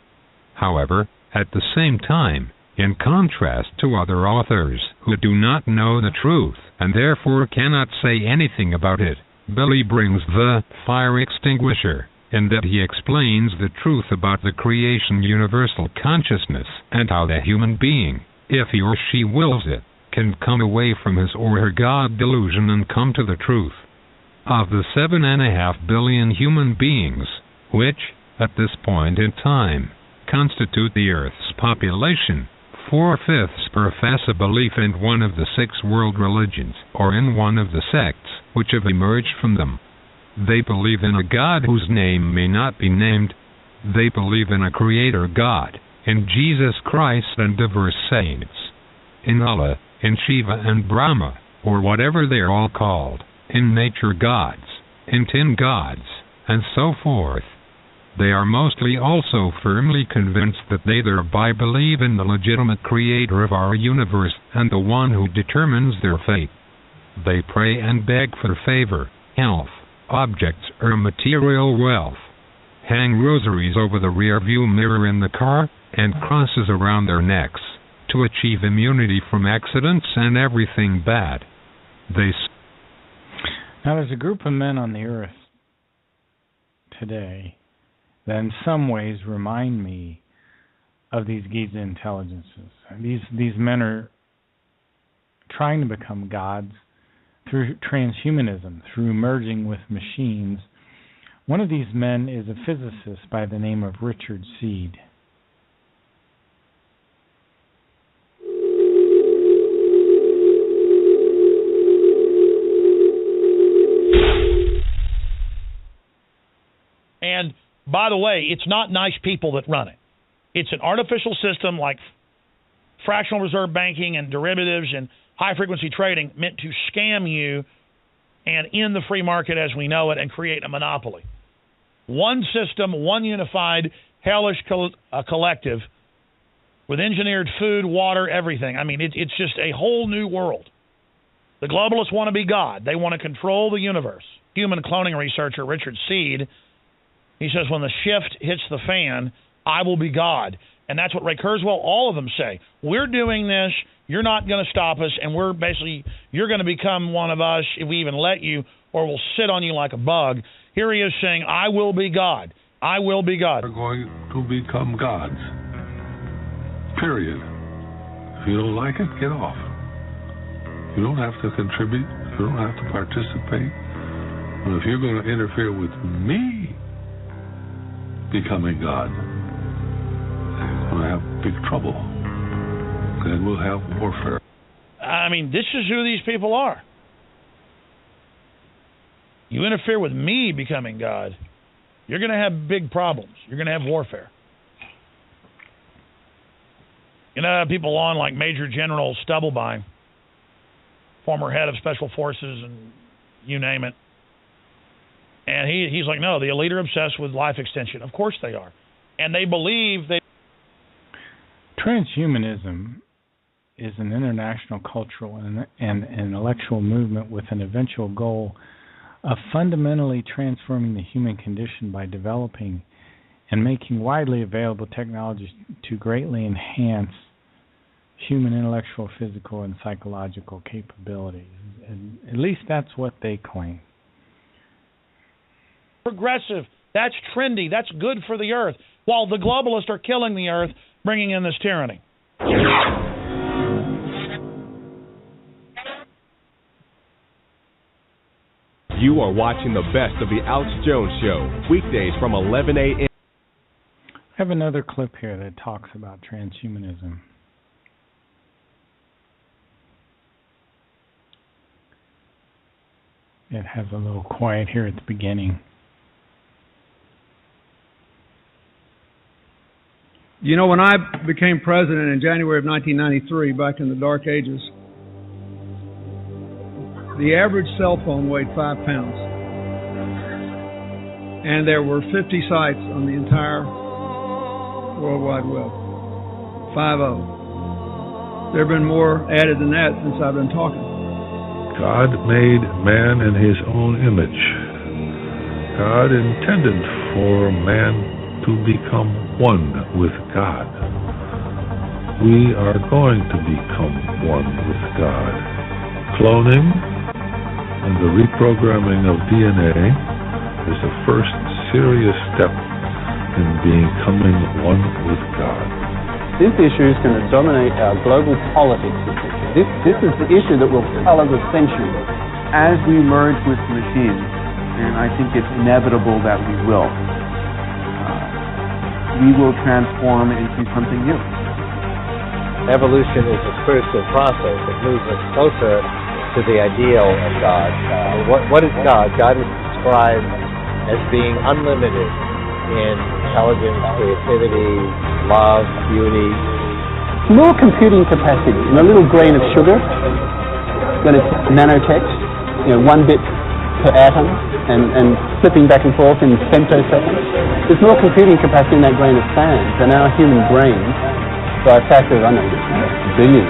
However, at the same time, in contrast to other authors who do not know the truth and therefore cannot say anything about it, Billy brings the fire extinguisher, in that he explains the truth about the creation universal consciousness and how the human being, if he or she wills it, can come away from his or her God delusion and come to the truth. Of the 7.5 billion human beings, which, at this point in time, constitute the Earth's population, 4/5 profess a belief in one of the 6 world religions, or in one of the sects which have emerged from them. They believe in a God whose name may not be named. They believe in a creator God, in Jesus Christ and diverse saints, in Allah, in Shiva and Brahma, or whatever they are all called, in nature gods, in tin gods, and so forth. They are mostly also firmly convinced that they thereby believe in the legitimate creator of our universe and the one who determines their fate. They pray and beg for favor, health, objects or material wealth, hang rosaries over the rear-view mirror in the car, and crosses around their necks, to achieve immunity from accidents and everything bad. Now there's a group of men on the earth today that in some ways remind me of these Giza intelligences. These men are trying to become gods through transhumanism, through merging with machines. One of these men is a physicist by the name of Richard Seed. And, by the way, it's not nice people that run it. It's an artificial system like fractional reserve banking and derivatives and high-frequency trading meant to scam you and end the free market as we know it and create a monopoly. One system, one unified, hellish collective with engineered food, water, everything. I mean, it's just a whole new world. The globalists want to be God. They want to control the universe. Human cloning researcher Richard Seed, he says, when the shift hits the fan, I will be God. And that's what Ray Kurzweil, all of them say. We're doing this, you're not going to stop us, and you're going to become one of us if we even let you, or we'll sit on you like a bug. Here he is saying, I will be God. I will be God. We're going to become gods. Period. If you don't like it, get off. You don't have to contribute. You don't have to participate. But if you're going to interfere with me becoming God, we'll have big trouble. And we'll have warfare. I mean, this is who these people are. You interfere with me becoming God, you're going to have big problems. You're going to have warfare. You know, people on like Major General Stubblebine, former head of Special Forces and you name it. And he's like, no, the elite are obsessed with life extension. Of course they are. And they believe they... Transhumanism is an international cultural and intellectual movement with an eventual goal of fundamentally transforming the human condition by developing and making widely available technologies to greatly enhance human intellectual, physical, and psychological capabilities. And at least that's what they claim. Progressive. That's trendy. That's good for the earth. While the globalists are killing the earth, bringing in this tyranny. You are watching the best of the Alex Jones Show, weekdays from 11 a.m. I have another clip here that talks about transhumanism. It has a little quiet here at the beginning. You know, when I became president in January of 1993, back in the dark ages, the average cell phone weighed 5 pounds. And there were 50 sites on the entire World Wide Web. 50. There have been more added than that since I've been talking. God made man in his own image. God intended for man to become one with God. We are going to become one with God. Cloning and the reprogramming of DNA is the first serious step in becoming one with God. This issue is going to dominate our global politics. This is the issue that will color the century as we merge with machines, and I think it's inevitable that we will. We will transform into something new. Evolution is a spiritual process. It moves us closer to the ideal of God. What is God? God is described as being unlimited in intelligence, creativity, love, beauty. More computing capacity in a little grain of sugar, when it's nanotext, 1 bit per atom, and flipping back and forth in femtoseconds. There's more computing capacity in that grain of sand than our human brains by a factor of, billions.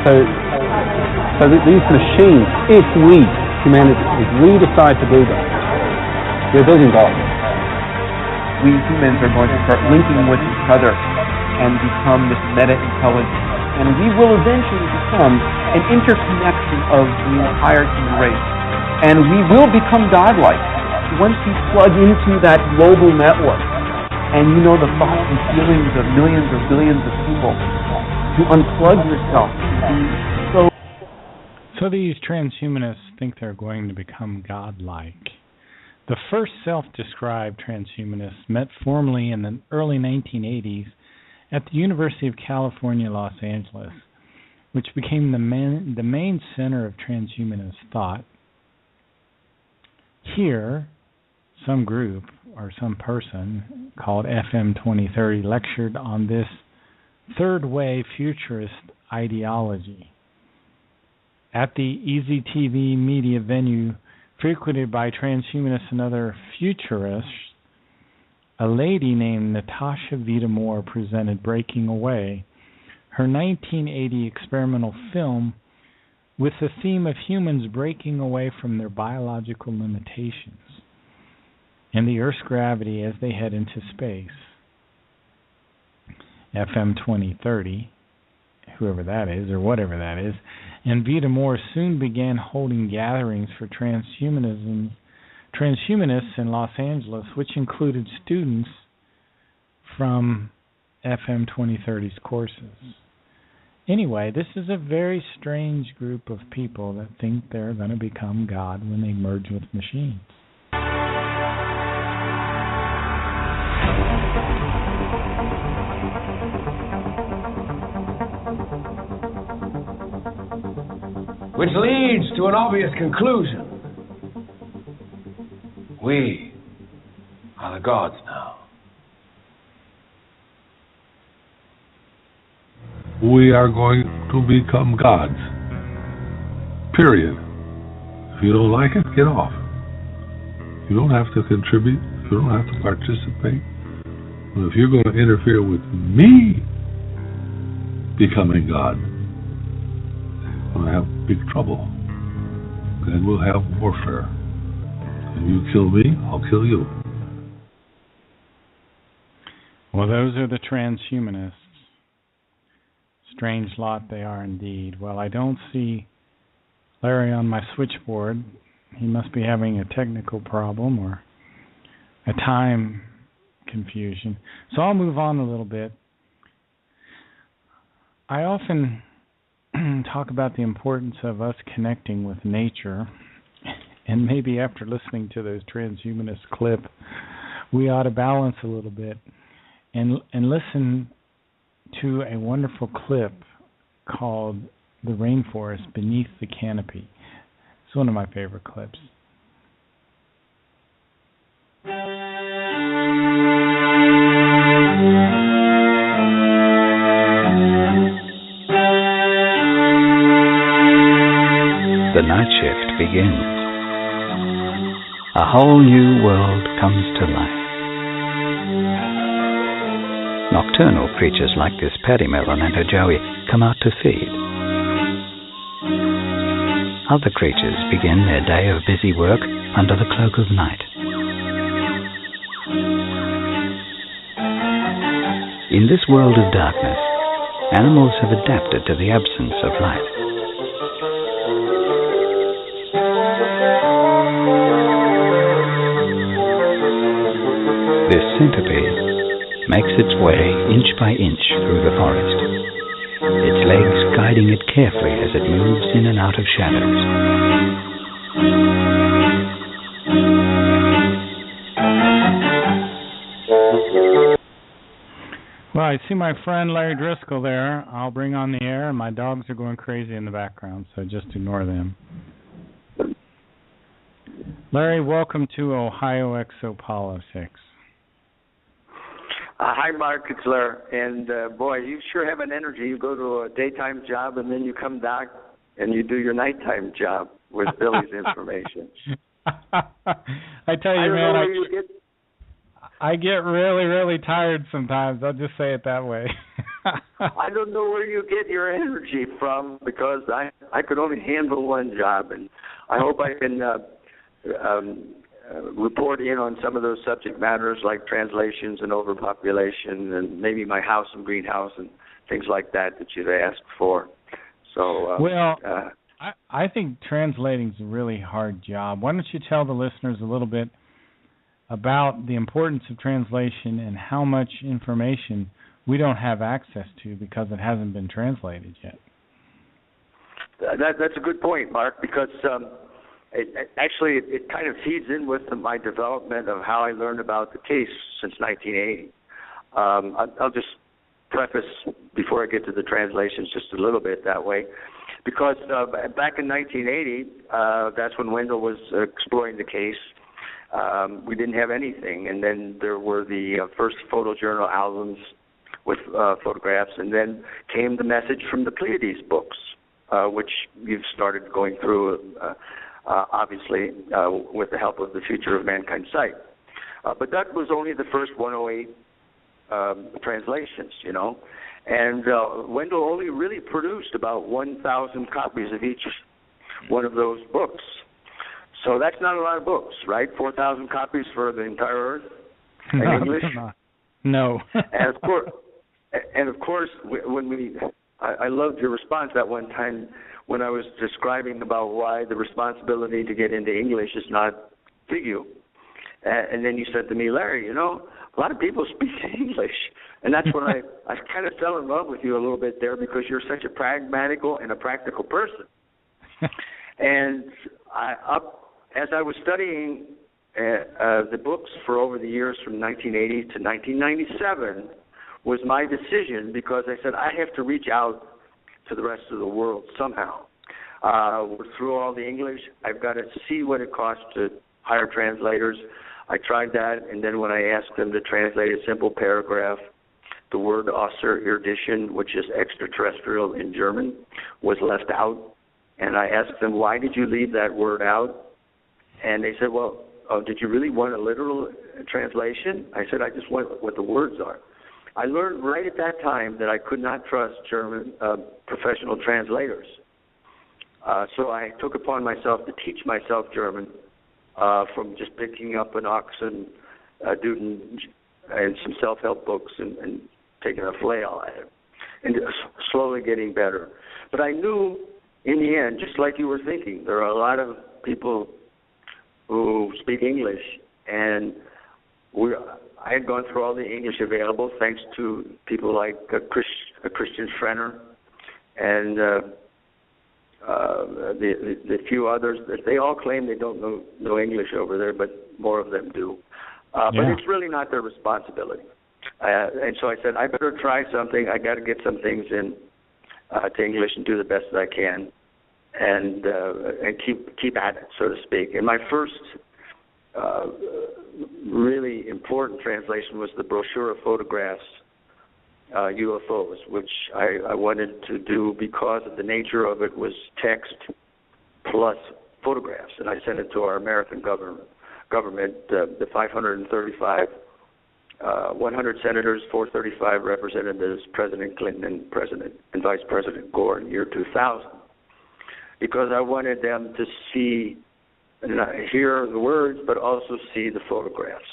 So these machines, if we, humanity, if we decide to build them, we're building God. We humans are going to start linking with each other and become this meta-intelligence. And we will eventually become an interconnection of the entire human race. And we will become godlike once you plug into that global network and you know the thoughts and feelings of millions or billions of people. You unplug yourself. So these transhumanists think they're going to become godlike. The first self-described transhumanists met formally in the early 1980s at the University of California, Los Angeles, which became the main center of transhumanist thought. Here, some group or some person called FM 2030 lectured on this third-wave futurist ideology. At the Easy TV media venue frequented by transhumanists and other futurists, a lady named Natasha Vita-Moore presented Breaking Away, her 1980 experimental film with the theme of humans breaking away from their biological limitations and the Earth's gravity as they head into space. FM 2030, whoever that is or whatever that is, and Vita-Moore soon began holding gatherings for transhumanists in Los Angeles, which included students from FM 2030's courses. Anyway, this is a very strange group of people that think they're going to become God when they merge with machines. Which leads to an obvious conclusion. We are the gods now. We are going to become gods. Period. If you don't like it, get off. You don't have to contribute. You don't have to participate. But if you're going to interfere with me becoming God, we're going to have big trouble. Then we'll have warfare. And you kill me, I'll kill you. Well, those are the transhumanists. Strange lot they are indeed. Well, I don't see Larry on my switchboard. He must be having a technical problem or a time confusion. So I'll move on a little bit. I often talk about the importance of us connecting with nature, and maybe after listening to those transhumanist clip, we ought to balance a little bit and listen to a wonderful clip called The Rainforest Beneath the Canopy. It's one of my favorite clips. The night shift begins. A whole new world comes to life. Nocturnal creatures like this paddy melon and her joey come out to feed. other creatures begin their day of busy work under the cloak of night. In this world of darkness, animals have adapted to the absence of light. This centipede makes its way inch by inch through the forest, its legs guiding it carefully as it moves in and out of shadows. Well, I see my friend Larry Driscoll there. I'll bring on the air, and my dogs are going crazy in the background, so just ignore them. Larry, welcome to Ohio Exopolitics. Hi, Mark. It's Larry. And, boy, you sure have an energy. You go to a daytime job, and then you come back and you do your nighttime job with Billy's information. I tell you, man, I get really, really tired sometimes. I'll just say it that way. I don't know where you get your energy from, because I could only handle one job, and I hope I can report in on some of those subject matters like translations and overpopulation and maybe my house and greenhouse and things like that you've asked for. So I think translating is a really hard job. Why don't you tell the listeners a little bit about the importance of translation and how much information we don't have access to because it hasn't been translated yet? That's a good point, Mark, because it kind of feeds in with my development of how I learned about the case since 1980. I'll just preface before I get to the translations just a little bit that way, because back in 1980, that's when Wendell was exploring the case. We didn't have anything, and then there were the first photojournal albums with photographs, and then came the message from the Pleiades books, which you've started going through, obviously, with the help of the Future of Mankind site. But that was only the first 108 translations, and Wendell only really produced about 1,000 copies of each one of those books. So that's not a lot of books, right? 4,000 copies for the entire Earth in English. No. and of course, when I loved your response that one time when I was describing about why the responsibility to get into English is not to you. And then you said to me, Larry, a lot of people speak English. And that's when I kind of fell in love with you a little bit there, because you're such a pragmatical and a practical person. And as I was studying the books for over the years from 1980 to 1997 was my decision, because I said I have to reach out to the rest of the world somehow. Through all the English, I've got to see what it costs to hire translators. I tried that, and then when I asked them to translate a simple paragraph, the word Außerirdischen, which is extraterrestrial in German, was left out. And I asked them, why did you leave that word out? And they said, well, did you really want a literal translation? I said, I just want what the words are. I learned right at that time that I could not trust German professional translators. So I took upon myself to teach myself German from just picking up an Oxen, Duden, and some self-help books and taking a flail at it, and slowly getting better. But I knew in the end, just like you were thinking, there are a lot of people who speak English, and I had gone through all the English available thanks to people like Christian Frenner and the few others. They all claim they don't know English over there, but more of them do. But it's really not their responsibility. And so I said, I better try something. I got to get some things in to English and do the best that I can, and keep at it, so to speak. And my first really important translation was the brochure of photographs, UFOs, which I wanted to do because of the nature of it was text plus photographs, and I sent it to our American government, the 535, 100 senators, 435 representatives, President Clinton and Vice President Gore in the year 2000. because I wanted them to see, not hear the words, but also see the photographs.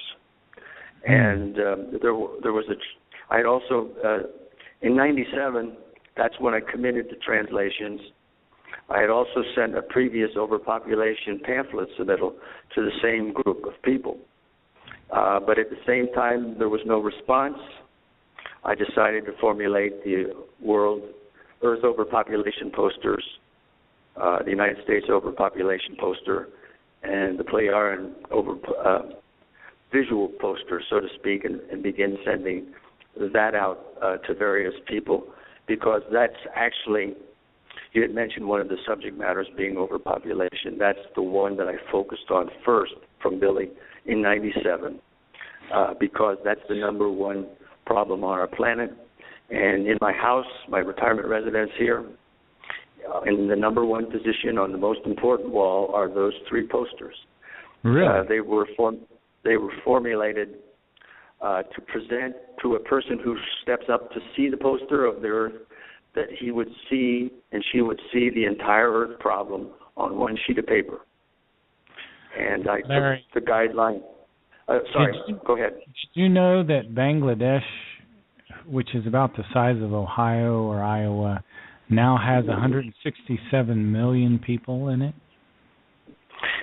And there was I had also, in 97, that's when I committed to translations. I had also sent a previous overpopulation pamphlet submittal to the same group of people. But at the same time, there was no response. I decided to formulate the Earth overpopulation posters, the United States overpopulation poster, and the Plejaren visual poster, so to speak, and begin sending that out to various people, because that's actually, you had mentioned one of the subject matters being overpopulation. That's the one that I focused on first from Billy in 97, because that's the number one problem on our planet. And in my house, my retirement residence here, in the number one position on the most important wall are those three posters. Really? They were formulated to present to a person who steps up to see the poster of the Earth, that he would see and she would see the entire Earth problem on one sheet of paper. And I Larry, took the guideline. Go ahead. Did you know that Bangladesh, which is about the size of Ohio or Iowa, now has 167 million people in it?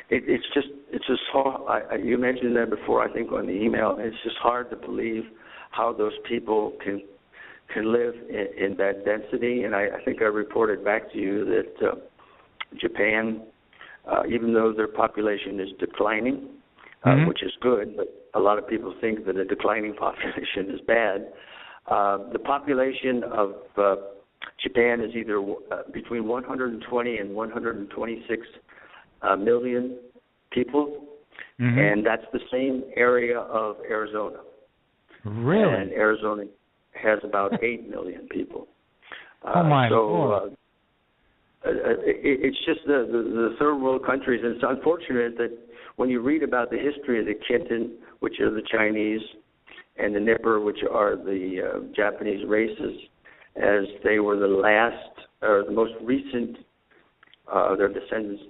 It's just hard. You mentioned that before, I think, on the email. It's just hard to believe how those people can live in that density. And I think I reported back to you that Japan, even though their population is declining, which is good, but a lot of people think that a declining population is bad. The population of Japan is either between 120 and 126 million people, and that's the same area of Arizona. Really? And Arizona has about 8 million people. Oh my Lord. It's just the third world countries, and it's unfortunate that when you read about the history of the Khitan, which are the Chinese, and the Nipper, which are the Japanese races, as they were the last or the most recent, their descendants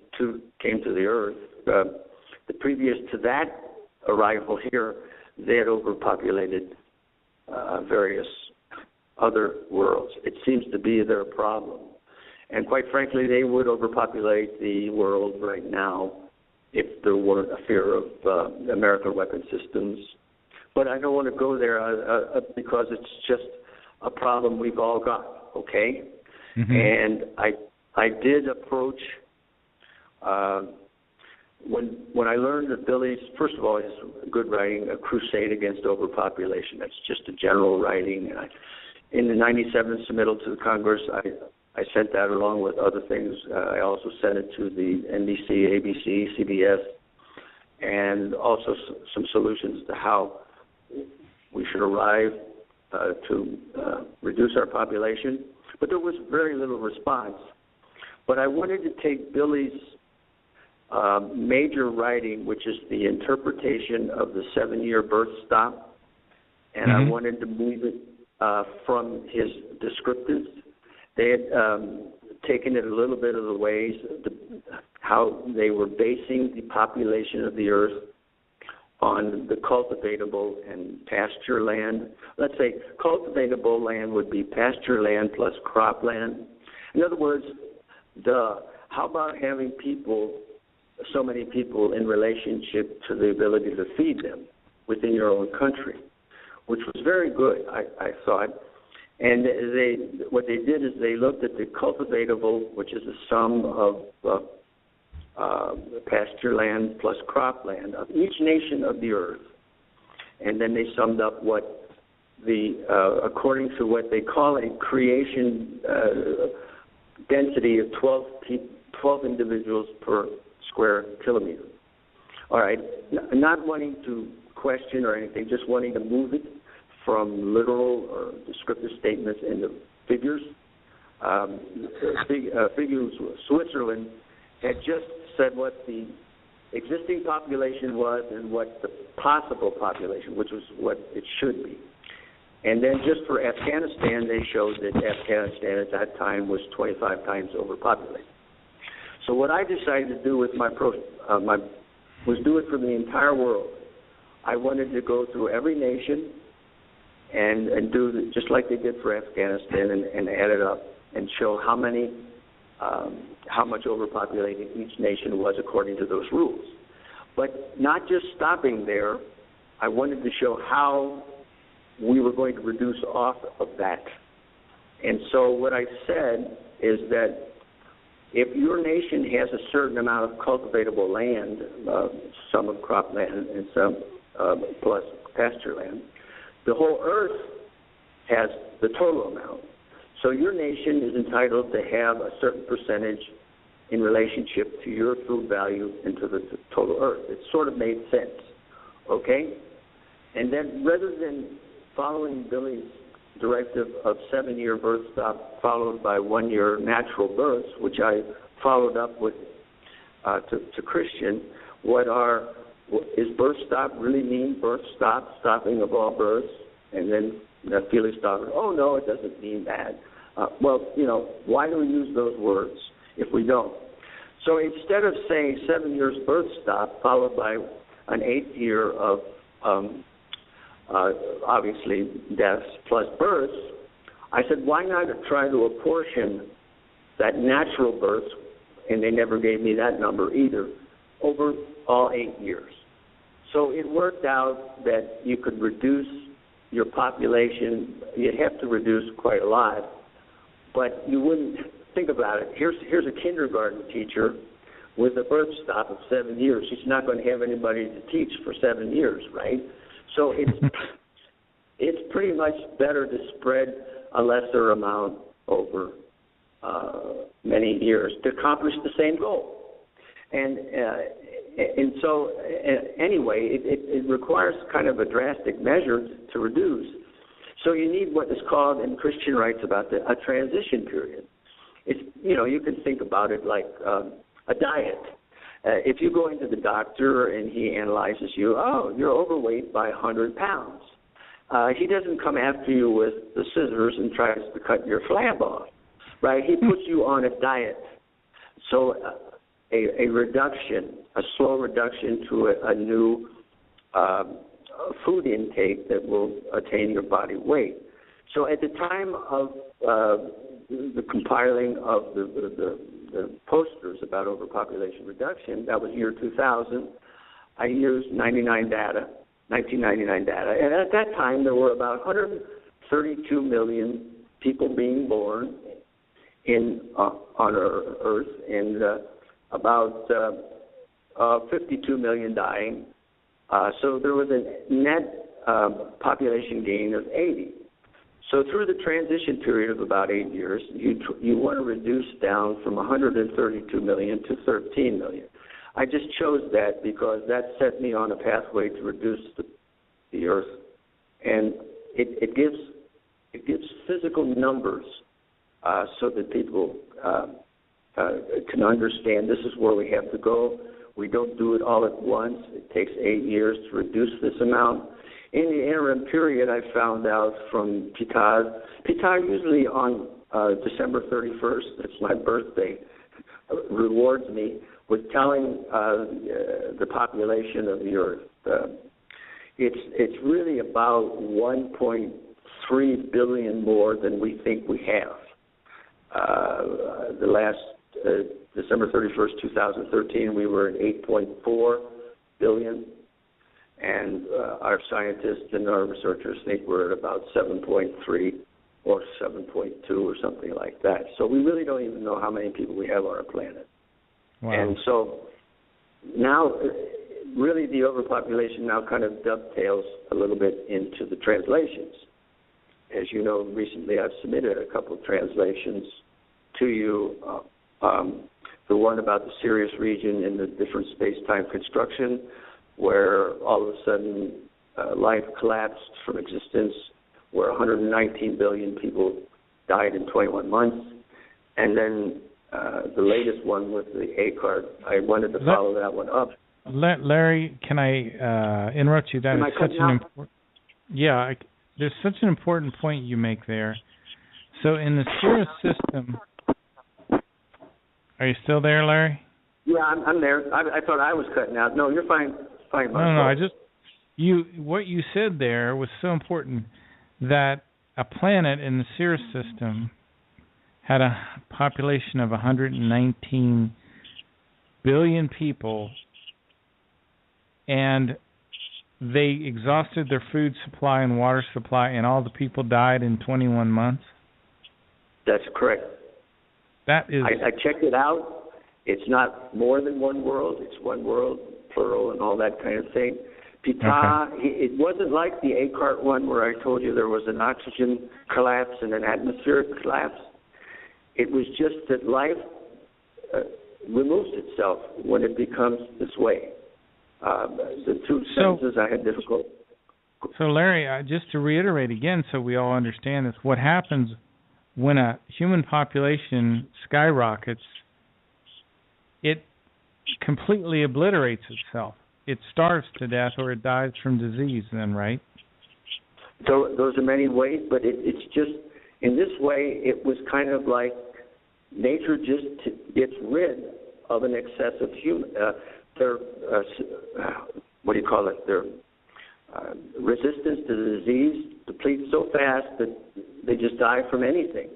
came to the Earth. The previous to that arrival here, they had overpopulated various other worlds. It seems to be their problem. And quite frankly, they would overpopulate the world right now if there weren't a fear of American weapon systems. But I don't want to go there because it's just a problem we've all got, okay? And I did approach, when I learned that Billy's, first of all, his good writing, A Crusade Against Overpopulation, that's just a general writing. In the 97 submittal to the Congress, I sent that along with other things. I also sent it to the NBC, ABC, CBS, and also some solutions to how we should arrive to reduce our population. But there was very little response. But I wanted to take Billy's major writing, which is the interpretation of the 7-year birth stop, and I wanted to move it from his descriptives. They had taken it a little bit of the ways, how they were basing the population of the Earth on the cultivatable and pasture land. Let's say cultivatable land would be pasture land plus cropland. In other words, how about having so many people in relationship to the ability to feed them within your own country, which was very good, I thought. And what they did is they looked at the cultivatable, which is the sum of pasture land plus cropland of each nation of the Earth, and then they summed up what according to what they call a creation density of 12 individuals per square kilometer. All right, not wanting to question or anything, just wanting to move it from literal or descriptive statements into figures. Figures. Switzerland had just said what the existing population was and what the possible population, which was what it should be. And then just for Afghanistan, they showed that Afghanistan at that time was 25 times overpopulated. So what I decided to do with was do it for the entire world. I wanted to go through every nation and do just like they did for Afghanistan and add it up and show how much overpopulated each nation was according to those rules. But not just stopping there, I wanted to show how we were going to reduce off of that. And so what I said is that if your nation has a certain amount of cultivatable land, some of cropland and some plus pasture land, the whole earth has the total amount. So your nation is entitled to have a certain percentage in relationship to your food value and to the total earth. It sort of made sense, okay? And then rather than following Billy's directive of 7-year birth stop followed by 1-year natural births, which I followed up with to Christian, is birth stop really mean birth stop, stopping of all births? And then Felix thought, oh no, it doesn't mean that. Well, why do we use those words if we don't? So instead of saying 7 years birth stop followed by an 8th year of obviously deaths plus births, I said, why not try to apportion that natural births, and they never gave me that number either, over all 8 years. So it worked out that you could reduce your population. You'd have to reduce quite a lot, but you wouldn't think about it. Here's a kindergarten teacher with a birth stop of 7 years. She's not going to have anybody to teach for 7 years, right? So it's pretty much better to spread a lesser amount over many years to accomplish the same goal. And so anyway, it requires kind of a drastic measure to reduce. So you need what is called, and Christian writes about a transition period. It's, you can think about it like a diet. If you go into the doctor and he analyzes you, oh, you're overweight by 100 pounds. He doesn't come after you with the scissors and tries to cut your flab off, right? He puts you on a diet. So a reduction, a slow reduction to a new food intake that will attain your body weight. So at the time of the compiling of the posters about overpopulation reduction, that was year 2000, I used 1999 data. And at that time, there were about 132 million people being born on Earth, and about 52 million dying. So there was a net population gain of 80. So through the transition period of about 8 years, you want to reduce down from 132 million to 13 million. I just chose that because that set me on a pathway to reduce the Earth, and it gives physical numbers so that people can understand this is where we have to go. We don't do it all at once. It takes 8 years to reduce this amount. In the interim period, I found out from Pitar usually on December 31st, that's my birthday, rewards me with telling the population of the Earth. It's really about 1.3 billion more than we think we have. The last December 31st, 2013, we were at 8.4 billion. And our scientists and our researchers think we're at about 7.3 or 7.2 or something like that. So we really don't even know how many people we have on our planet. Wow. And so now, really the overpopulation now kind of dovetails a little bit into the translations. As you know, recently I've submitted a couple of translations to you. The one about the Sirius region and the different space-time construction, where all of a sudden life collapsed from existence, where 119 billion people died in 21 months. And then the latest one with the A-card, I wanted to follow that one up. Larry, can I interrupt you? That is such an important... Yeah, there's such an important point you make there. So in the Sirius system, Are you still there, Larry? Yeah, I'm there. I thought I was cutting out. No, you're fine. Fine. No. What you said there was so important, that a planet in the Sirius system had a population of 119 billion people, and they exhausted their food supply and water supply, and all the people died in 21 months? That's correct. That is... I checked it out. It's not more than one world. It's one world, plural, and all that kind of thing. Ptah, it wasn't like the Descartes one where I told you there was an oxygen collapse and an atmospheric collapse. It was just that life removes itself when it becomes this way. The two sentences I had difficulty. So, Larry, just to reiterate again so we all understand this, what happens when a human population skyrockets, it completely obliterates itself. It starves to death or it dies from disease then, right? So those are many ways, but it's just, in this way, it was kind of like nature just gets rid of an excess of human, their resistance to the disease depletes so fast that they just die from anything.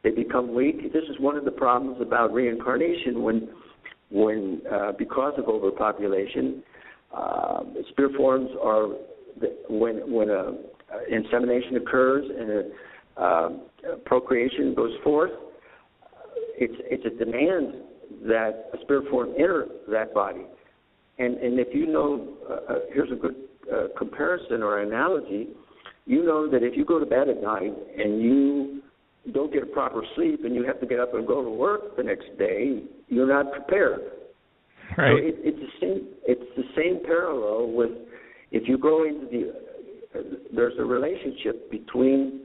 They become weak. This is one of the problems about reincarnation when because of overpopulation, spirit forms are, when insemination occurs and procreation goes forth, it's a demand that a spirit form enter that body. And if you know, here's a good comparison or analogy, you know that if you go to bed at night and you don't get a proper sleep and you have to get up and go to work the next day, you're not prepared. Right. So it's the same parallel with, if you go into there's a relationship between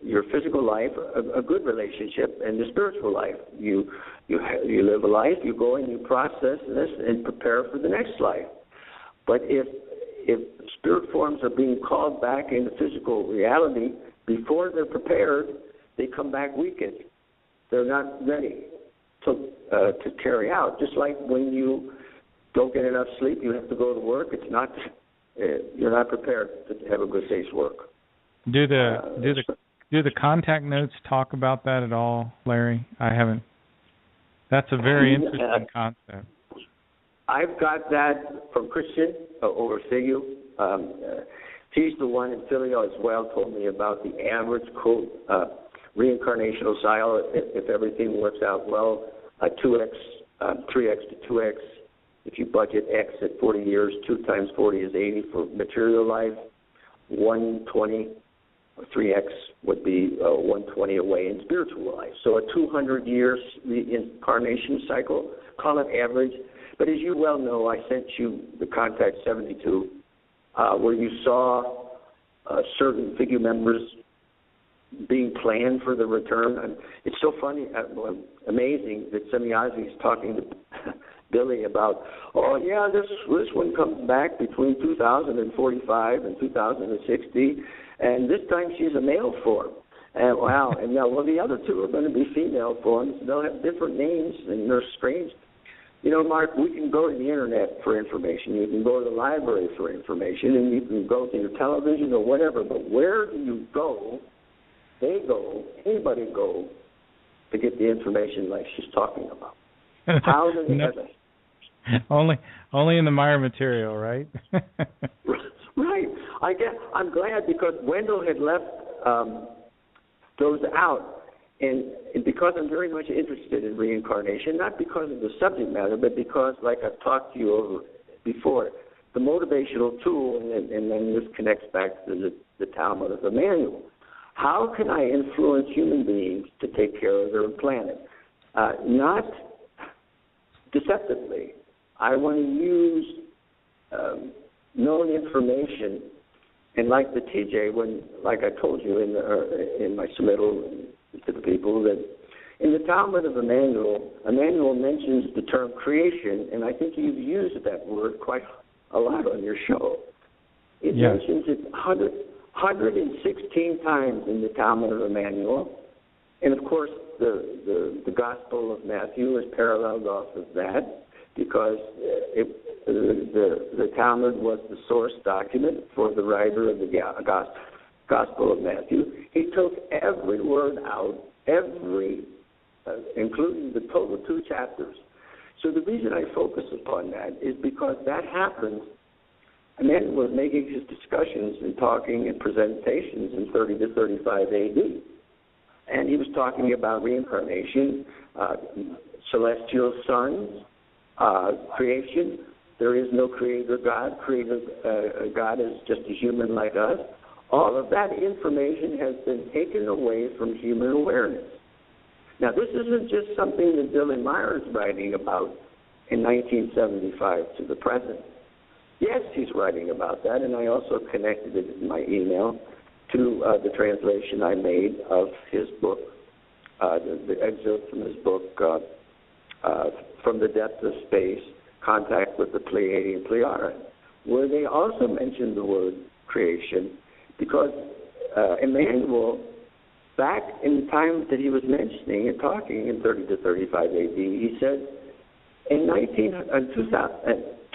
your physical life, a good relationship, and the spiritual life. You live a life, you go and you process this and prepare for the next life. But if spirit forms are being called back into physical reality before they're prepared, they come back weakened. They're not ready to carry out. Just like when you don't get enough sleep, you have to go to work. It's not you're not prepared to have a good day's work. Do the contact notes talk about that at all, Larry? I haven't. That's a very interesting concept. I've got that from Christian over Figu. He's the one in Philly as well told me about the average reincarnational cycle. If everything works out well, 2x, 3x to 2x. If you budget X at 40 years, 2 times 40 is 80 for material life. 120 or 3x would be 120 away in spiritual life. So a 200-year reincarnation cycle, call it average. But as you well know, I sent you the Contact 72, where you saw certain figure members being planned for the return. And it's so funny, amazing that Semyazi is talking to Billy about, this one comes back between 2045 and 2060, and this time she's a male form. And wow, and now the other two are going to be female forms. They'll have different names, and they're strange. You know, Mark, we can go to the internet for information. You can go to the library for information, and you can go to your television or whatever. But where do you go? They go. Anybody go to get the information like she's talking about? How do they have it? Only in the Meier material, right? Right. I'm glad because Wendell had left those out. And because I'm very much interested in reincarnation, not because of the subject matter, but because, like I've talked to you over before, the motivational tool, and then this connects back to the Talmud of Emmanuel. How can I influence human beings to take care of their planet? Not deceptively. I want to use known information, and like the TJ, like I told you in my submittal to the people, that in the Talmud of Emmanuel mentions the term creation, and I think you've used that word quite a lot on your show. It mentions it 116 times in the Talmud of Emmanuel, And of course, the Gospel of Matthew is paralleled off of that because the Talmud was the source document for the writer of the Gospel of Matthew. He took every word out, including the total 2 chapters. So the reason I focus upon that is because that happens. Emmanuel was making his discussions and talking and presentations in 30 to 35 A.D. And he was talking about reincarnation, celestial sons, creation. There is no creator God. God is just a human like us. All of that information has been taken away from human awareness. Now, this isn't just something that Billy Meier is writing about in 1975 to the present. Yes, he's writing about that, and I also connected it in my email to the translation I made of his book, the excerpt from his book, From the Depths of Space, Contact with the Pleiadian and Plejaren, where they also mentioned the word creation, because Emmanuel, back in the time that he was mentioning and talking in 30 to 35 AD, he said, in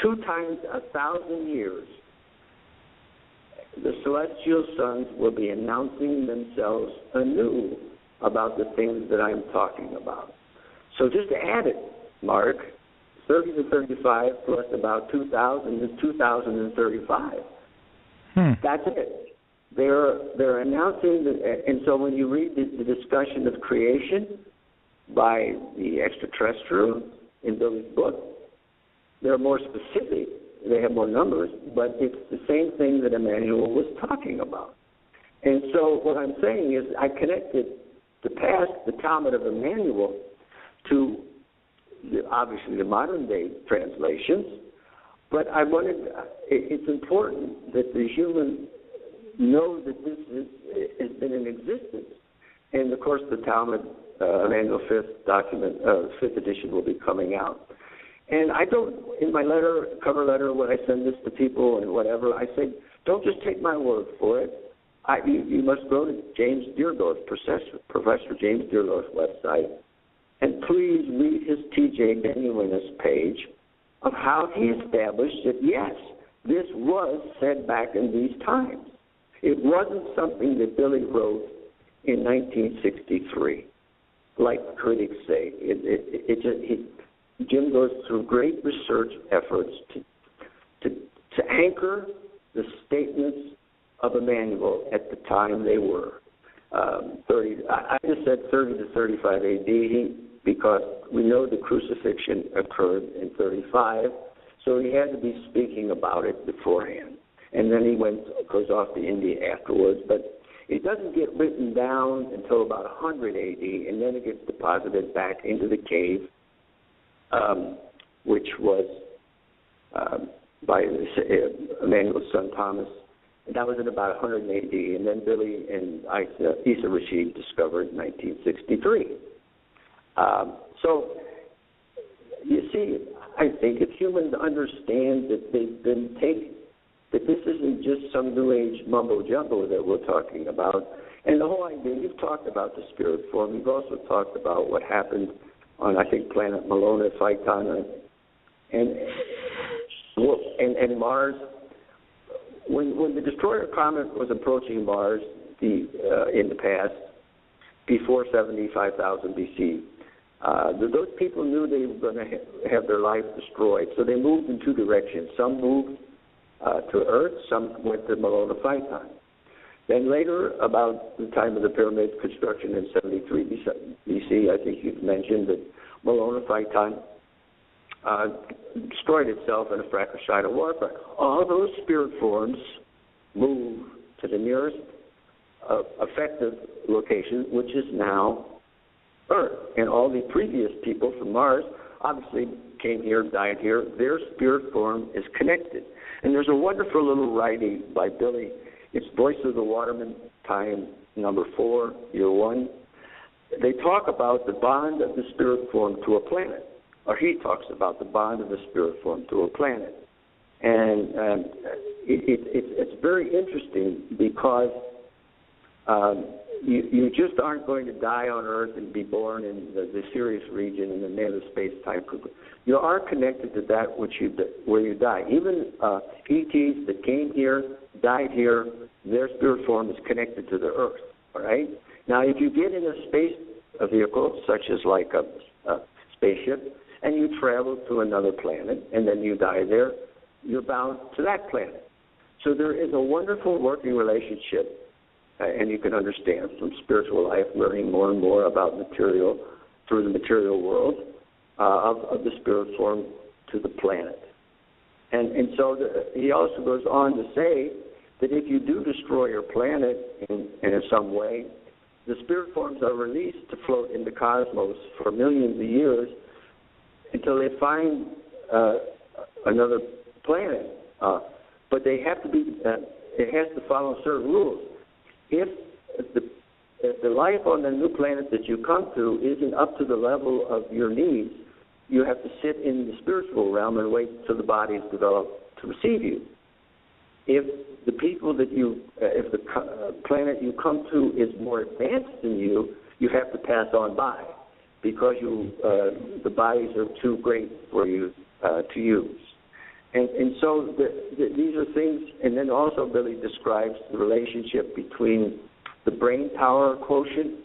2 times 1,000 years, the celestial sons will be announcing themselves anew about the things that I'm talking about. So just add it, Mark, 30 to 35 plus about 2,000 is 2,035. That's it. They're announcing, and so when you read the discussion of creation by the extraterrestrial in Billy's book, they're more specific. They have more numbers, but it's the same thing that Emmanuel was talking about. And so what I'm saying is I connected the past, the Talmud of Emmanuel, to obviously the modern day translations, but I wanted, it's important that the human know that this has been in existence. And of course the Talmud, Emmanuel 5th document, 5th edition will be coming out. And I don't, in my letter, cover letter, when I send this to people and whatever, I say, don't just take my word for it. You must go to James Dearlow's, Professor James Dearlow's website, and please read his T.J. Genuineness page of how he established that, yes, this was said back in these times. It wasn't something that Billy wrote in 1963, like critics say. Jim goes through great research efforts to anchor the statements of Emmanuel at the time they were. I just said 30 to 35 A.D. because we know the crucifixion occurred in 35, so he had to be speaking about it beforehand. And then he goes off to India afterwards, but it doesn't get written down until about 100 A.D., and then it gets deposited back into the cave, which was by Emmanuel's son Thomas. And that was in about 100 A.D., and then Billy and Isa Rashid discovered in 1963. So, you see, I think if humans understand that they've been taken, that this isn't just some New Age mumbo-jumbo that we're talking about, and the whole idea, you've talked about the spirit form, you've also talked about what happened on, I think, planet Malona, Phaeton, and Mars. When the destroyer comet was approaching Mars in the past, before 75,000 BC, those people knew they were going to have their life destroyed, so they moved in 2 directions. Some moved to Earth, some went to Malona Phaeton. Then later, about the time of the pyramid construction in 73 BC, I think you've mentioned that Malona Phaeton destroyed itself in a fratricidal warfare. All those spirit forms move to the nearest effective location, which is now Earth. And all the previous people from Mars obviously came here, died here. Their spirit form is connected. And there's a wonderful little writing by Billy. It's Voice of the Waterman, time number 4, year 1. They talk about the bond of the spirit form to a planet. Or he talks about the bond of the spirit form to a planet. And it's very interesting because you just aren't going to die on Earth and be born in the Sirius region in the nether space type group. You are connected to that where you die. Even ETs that came here, died here, their spirit form is connected to the Earth. All right. Now, if you get in a space vehicle, such as like a spaceship, and you travel to another planet, and then you die there, you're bound to that planet. So there is a wonderful working relationship. And you can understand from spiritual life, learning more and more about material through the material world of the spirit form to the planet. And so he also goes on to say that if you do destroy your planet in some way, the spirit forms are released to float in the cosmos for millions of years until they find another planet. But they have to be. It has to follow certain rules. If the life on the new planet that you come to isn't up to the level of your needs, you have to sit in the spiritual realm and wait till the body is developed to receive you. If the people if the planet you come to is more advanced than you, you have to pass on by because the bodies are too great for you to use. And so these are things, and then also Billy describes the relationship between the brain power quotient,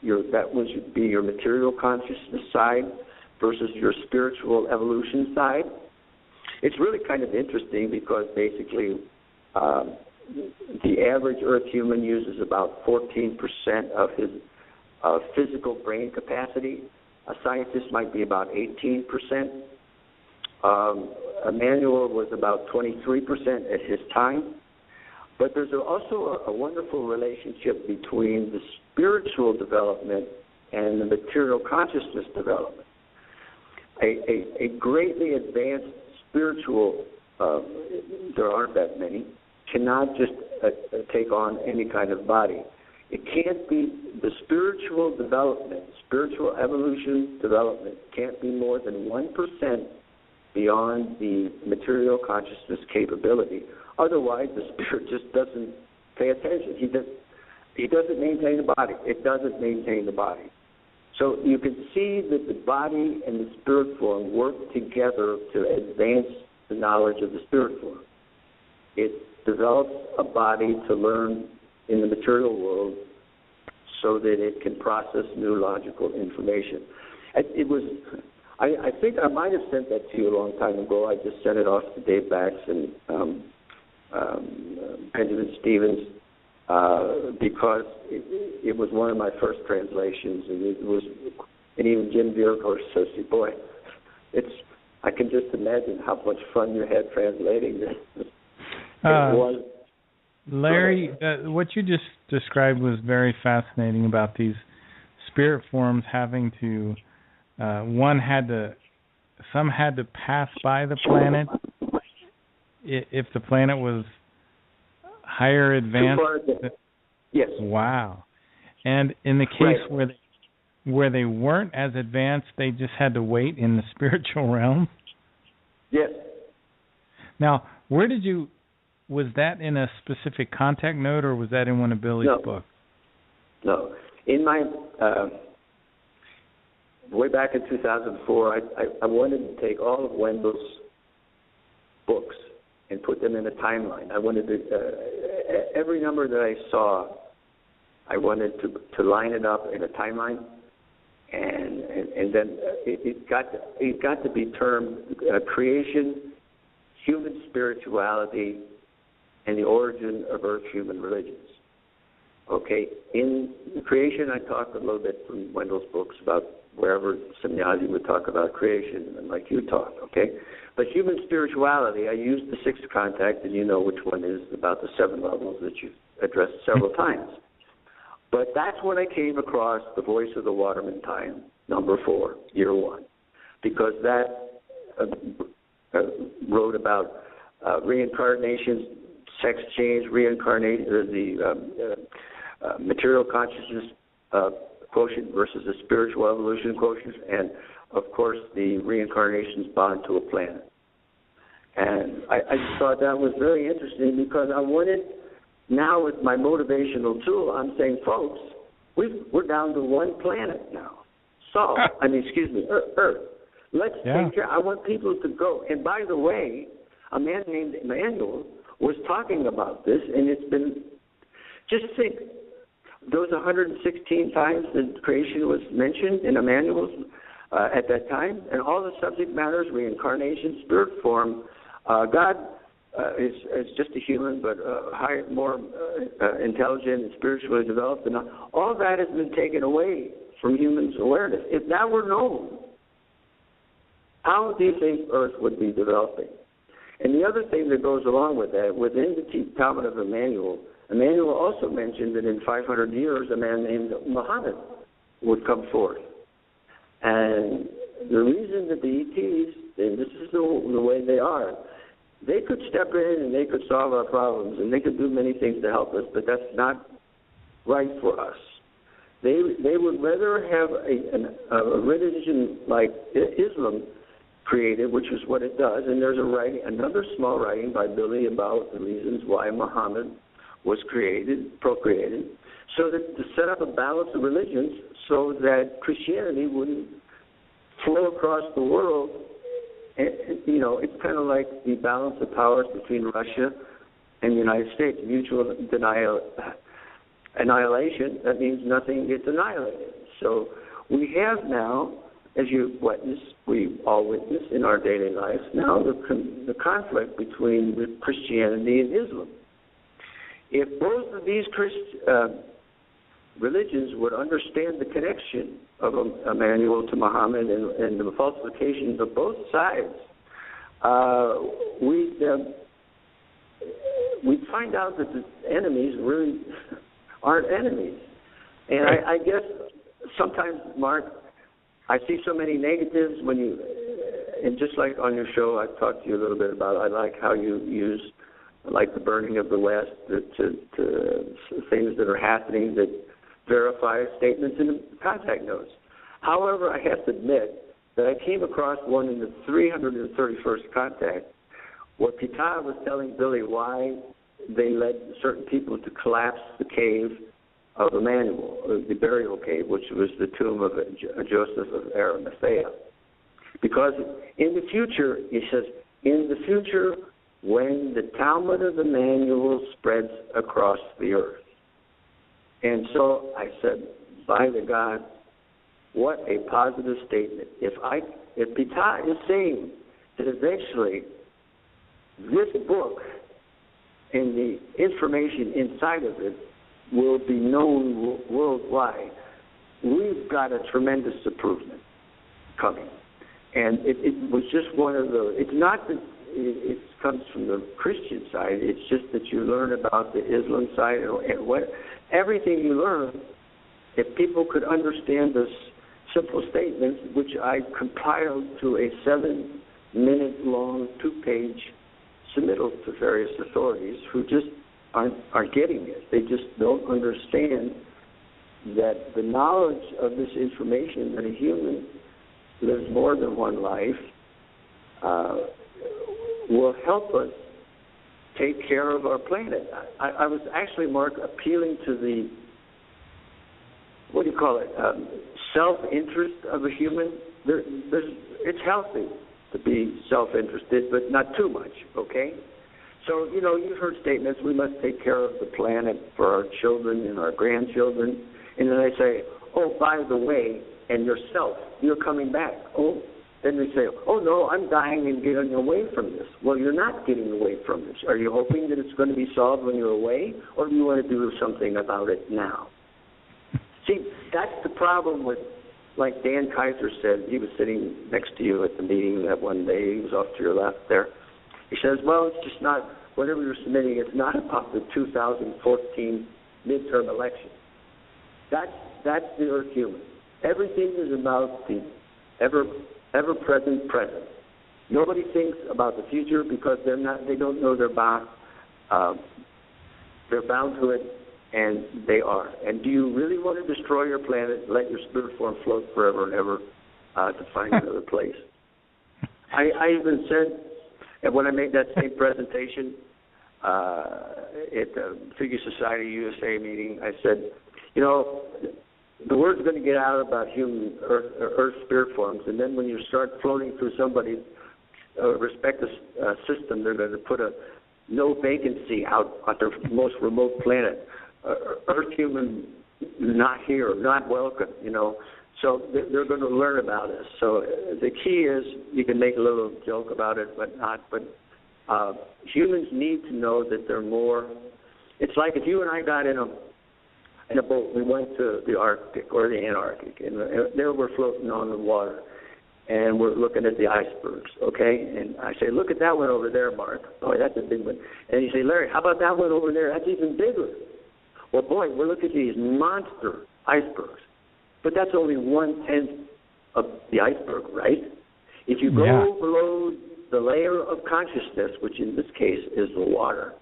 that would be your material consciousness side, versus your spiritual evolution side. It's really kind of interesting because basically the average Earth human uses about 14% of his physical brain capacity. A scientist might be about 18%. Emmanuel was about 23% at his time. But there's also a wonderful relationship between the spiritual development and the material consciousness development. A greatly advanced spiritual, there aren't that many, cannot just take on any kind of body. It can't be, the spiritual development, spiritual evolution development can't be more than 1% beyond the material consciousness capability. Otherwise, the spirit just doesn't pay attention. He doesn't maintain the body. It doesn't maintain the body. So you can see that the body and the spirit form work together to advance the knowledge of the spirit form. It develops a body to learn in the material world so that it can process new logical information. I think I might have sent that to you a long time ago. I just sent it off to Dave Bax and Benjamin Stevens because it was one of my first translations, and even Jim Viercourt says, "Boy, I can just imagine how much fun you had translating this." It was. Larry, what you just described was very fascinating about these spirit forms having to. Some had to pass by the planet if the planet was higher advanced. Yes. Wow. And in the case where they weren't as advanced, they just had to wait in the spiritual realm? Yes. Now, was that in a specific contact note, or was that in one of Billy's books? No. In my... way back in 2004, I wanted to take all of Wendell's books and put them in a timeline. I wanted to, every number that I saw, I wanted to line it up in a timeline, and then it got to be termed creation, human spirituality, and the origin of Earth human religions. Okay, in creation, I talked a little bit from Wendell's books about wherever Semyazi would talk about creation, and like you talked, okay? But human spirituality, I used the sixth contact, and you know which one is about the 7 levels that you've addressed several times. But that's when I came across the Voice of the Waterman time, number 4, year 1, because that wrote about reincarnation, sex change, reincarnation, the material consciousness quotient versus the spiritual evolution quotient, and of course the reincarnation's bond to a planet. And I just thought that was very interesting because I wanted now with my motivational tool, I'm saying, folks, we're down to one planet now. Earth. Let's take care. I want people to go. And by the way, a man named Emmanuel was talking about this, and it's been, just think, those 116 times that creation was mentioned in Emmanuel's at that time, and all the subject matters, reincarnation, spirit form, God is just a human, but more intelligent and spiritually developed, and all that has been taken away from humans' awareness. If that were known, how do you think Earth would be developing? And the other thing that goes along with that, within the Talmud of Emmanuel also mentioned that in 500 years a man named Muhammad would come forth. And the reason that the ETs, and this is the way they are, they could step in and they could solve our problems and they could do many things to help us, but that's not right for us. They would rather have a religion like Islam created, which is what it does, and there's another small writing by Billy about the reasons why Muhammad was procreated, so that to set up a balance of religions so that Christianity wouldn't flow across the world. And, it's kind of like the balance of powers between Russia and the United States, mutual annihilation. That means nothing gets annihilated. So we have now, as we all witness in our daily lives, now the conflict between Christianity and Islam. If both of these religions would understand the connection of Emmanuel to Muhammad and the falsifications of both sides, we'd find out that the enemies really aren't enemies. And I guess sometimes, Mark, I see so many negatives and just like on your show, I've talked to you a little bit about, I like how you use, like the burning of the West, to things that are happening that verify statements in the contact notes. However, I have to admit that I came across one in the 331st contact where Pitah was telling Billy why they led certain people to collapse the cave of Emmanuel, the burial cave, which was the tomb of Joseph of Arimathea. Because in the future, he says, in the future, when the Talmud of Emmanuel spreads across the earth. And so I said, by the God, what a positive statement. If Pitah is saying that eventually this book and the information inside of it will be known worldwide, we've got a tremendous improvement coming. And it was just one of the, it's not that it comes from the Christian side, it's just that you learn about the Islam side and everything you learn, if people could understand this simple statements, which I compiled to a 7-minute long 2-page submittal to various authorities who just aren't getting it. They just don't understand that the knowledge of this information that a human lives more than one life will help us take care of our planet. I was actually, Mark, appealing to the, self-interest of a human. It's healthy to be self-interested, but not too much, okay? So, you've heard statements, we must take care of the planet for our children and our grandchildren. And then they say, oh, by the way, and yourself, you're coming back. Oh, then they say, oh, no, I'm dying and getting away from this. Well, you're not getting away from this. Are you hoping that it's going to be solved when you're away, or do you want to do something about it now? See, that's the problem with, like Dan Kaiser said, he was sitting next to you at the meeting that one day, he was off to your left there. He says, well, it's just not, whatever you're submitting, it's not about the 2014 midterm election. That's the Earth human. Everything is about the ever-present present. Nobody thinks about the future because they don't know they're bound to it, and they are. And do you really want to destroy your planet, let your spirit form float forever and ever to find another place? I even said, and when I made that same presentation, at the Figure Society USA meeting. I said, the word's going to get out about human Earth spirit forms, and then when you start floating through somebody's respective system, they're going to put a no vacancy out on their most remote planet. Earth human not here, not welcome, So they're going to learn about us. So the key is you can make a little joke about it, but not. But humans need to know that they're more. It's like if you and I got in a boat, we went to the Arctic or the Antarctic, and there we're floating on the water, and we're looking at the icebergs, okay? And I say, look at that one over there, Mark. Oh, that's a big one. And you say, Larry, how about that one over there? That's even bigger. Well, boy, we're looking at these monster icebergs. But that's only 1/10 of the iceberg, right? If you go below the layer of consciousness, which in this case is the water,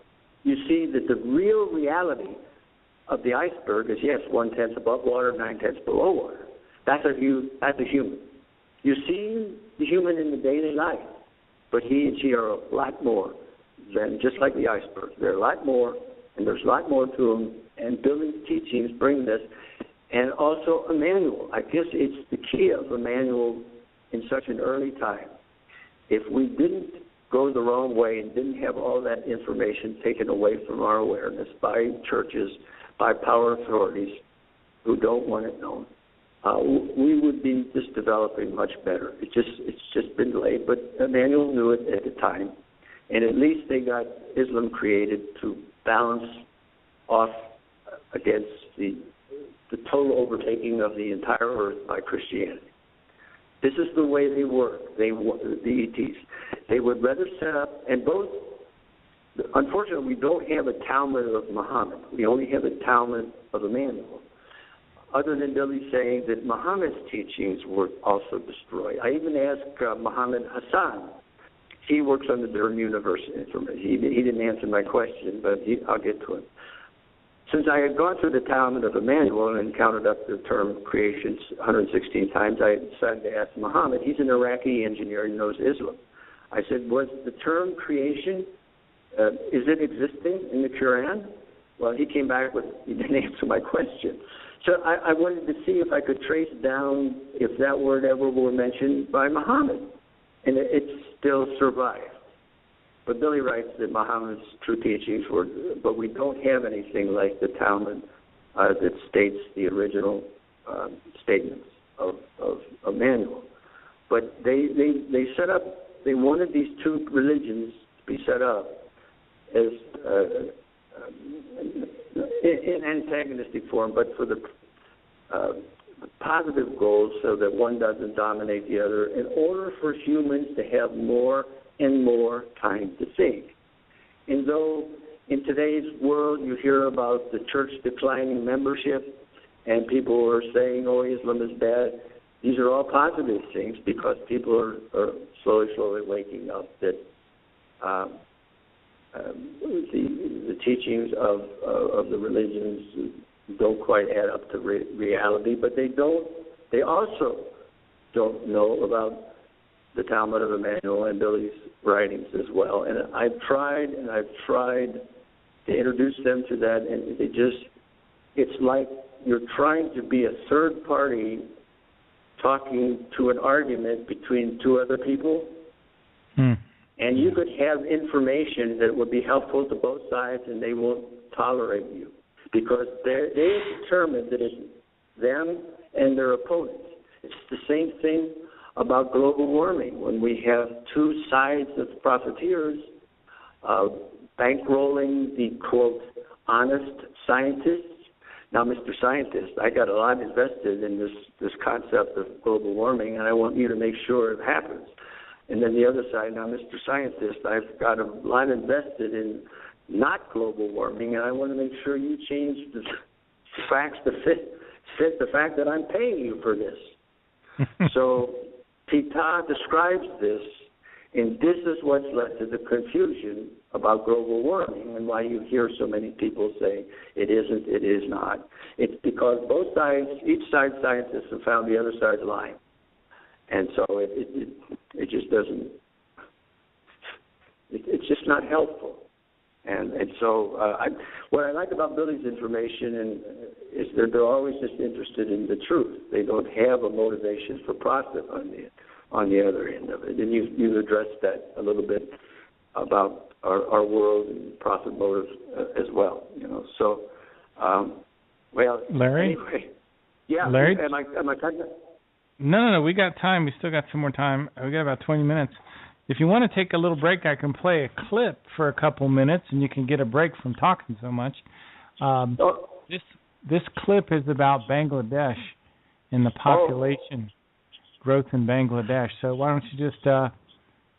you see that the real reality of the iceberg is, yes, 1/10 above water, 9/10 below water. That's a human. You see the human in the daily life, but he and she are a lot more than just like the iceberg. They're a lot more, and there's a lot more to them, and Billy's teachings bring this. And also a manual. I guess it's the key of a manual in such an early time. If we didn't go the wrong way and didn't have all that information taken away from our awareness by churches, by power authorities who don't want it known, we would be just developing much better. It's just been delayed, but Emmanuel knew it at the time, and at least they got Islam created to balance off against the total overtaking of the entire earth by Christianity. This is the way they work. The ETs. They would rather set up, and both, unfortunately, we don't have a Talmud of Muhammad. We only have a Talmud of Emmanuel. Other than Billy saying that Muhammad's teachings were also destroyed. I even asked Muhammad Hassan. He works on the Durham University. He didn't answer my question, but I'll get to it. Since I had gone through the Talmud of Emmanuel and counted up the term creation 116 times, I decided to ask Muhammad. He's an Iraqi engineer. He knows Islam. I said, was the term creation, is it existing in the Quran? Well, he came back with, he didn't answer my question. So I wanted to see if I could trace down if that word ever were mentioned by Muhammad. And it still survived. But Billy writes that Muhammad's true teachings were, but we don't have anything like the Talmud that states the original statements of Emmanuel. But they set up, they wanted these two religions to be set up as in antagonistic form, but for the positive goals so that one doesn't dominate the other in order for humans to have more and more time to think. And though in today's world you hear about the church declining membership and people are saying, oh, Islam is bad, these are all positive things because people are slowly waking up that the teachings of the religions don't quite add up to reality, but they also don't know about the Talmud of Emmanuel and Billy's writings as well. And I've tried to introduce them to that, and it's like you're trying to be a third party talking to an argument between two other people. And you could have information that would be helpful to both sides, and they won't tolerate you because they determined that it's them and their opponents. It's the same thing about global warming when we have two sides of profiteers bankrolling the, quote, honest scientists. Now, Mr. Scientist, I got a lot invested in this concept of global warming, and I want you to make sure it happens. And then the other side, now, Mr. Scientist, I've got a lot invested in not global warming, and I want to make sure you change the facts to fit the fact that I'm paying you for this. So Pita describes this, and this is what's led to the confusion about global warming and why you hear so many people say it isn't, it is not. It's because both sides, each side's scientists have found the other side's lying. And so it just doesn't, it's just not helpful. And so what I like about Billy's information is that they're always just interested in the truth. They don't have a motivation for profit on the other end of it. And you've addressed that a little bit about our world and profit motives as well. So well, Larry. Anyway, yeah. Larry. Am I cutting it? No. We got time. We still got some more time. We got about 20 minutes. If you want to take a little break, I can play a clip for a couple minutes, and you can get a break from talking so much. This clip is about Bangladesh and the population growth in Bangladesh. So why don't you just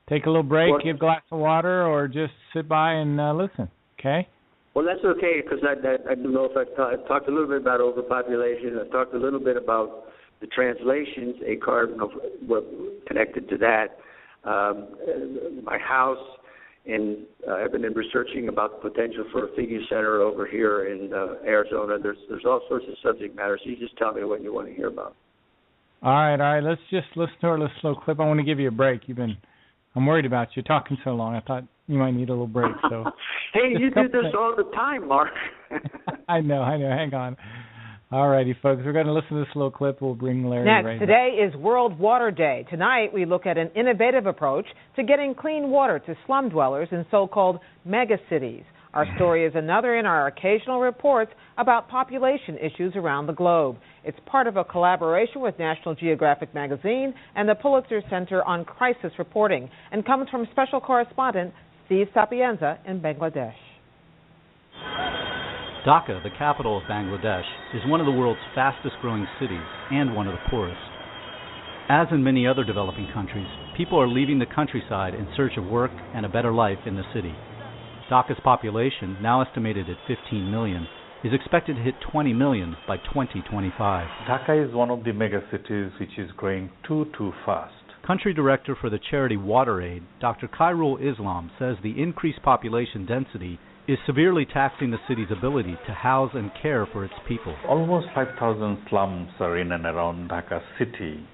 take a little break, get a glass of water, or just sit by and listen, okay? Well, that's okay, because I don't know if I've talked a little bit about overpopulation. I've talked a little bit about the translations, connected to that. My house, and I've been researching about the potential for a figure center over here in Arizona. There's all sorts of subject matter, so you just tell me what you want to hear about. All right. Let's just listen to our little slow clip. I want to give you a break. I'm worried about you talking so long. I thought you might need a little break. So. Hey, you do this all the time, Mark. I know. Hang on. All righty, folks. We're going to listen to this little clip. We'll bring Larry Next, right today is World Water Day. Tonight, we look at an innovative approach to getting clean water to slum dwellers in so-called megacities. Our story is another in our occasional reports about population issues around the globe. It's part of a collaboration with National Geographic magazine and the Pulitzer Center on Crisis Reporting, and comes from special correspondent Steve Sapienza in Bangladesh. Dhaka, the capital of Bangladesh, is one of the world's fastest-growing cities and one of the poorest. As in many other developing countries, people are leaving the countryside in search of work and a better life in the city. Dhaka's population, now estimated at 15 million, is expected to hit 20 million by 2025. Dhaka is one of the megacities which is growing too fast. Country Director for the charity WaterAid, Dr. Khairul Islam, says the increased population density is severely taxing the city's ability to house and care for its people. Almost 5,000 slums are in and around Dhaka city,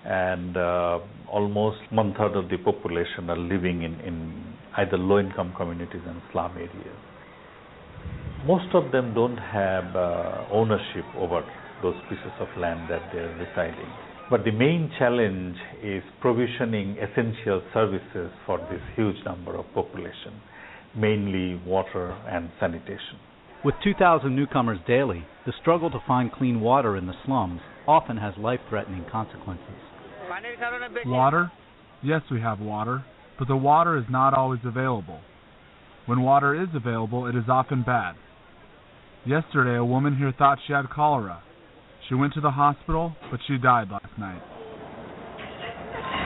and almost 1/3 of the population are living in either low-income communities and slum areas. Most of them don't have ownership over those pieces of land that they're residing. But the main challenge is provisioning essential services for this huge number of population, mainly water and sanitation. With 2,000 newcomers daily, the struggle to find clean water in the slums often has life-threatening consequences. Water? Yes, we have water, but the water is not always available. When water is available, it is often bad. Yesterday, a woman here thought she had cholera. She went to the hospital, but she died last night.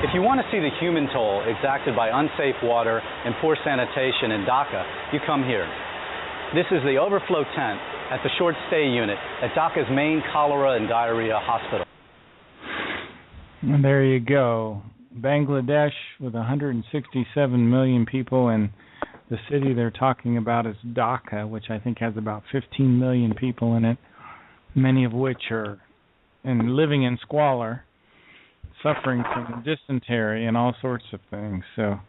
If you want to see the human toll exacted by unsafe water and poor sanitation in Dhaka, you come here. This is the overflow tent at the short stay unit at Dhaka's main cholera and diarrhea hospital. And there you go. Bangladesh with 167 million people, and the city they're talking about is Dhaka, which I think has about 15 million people in it, many of which are living in squalor, suffering from dysentery and all sorts of things. So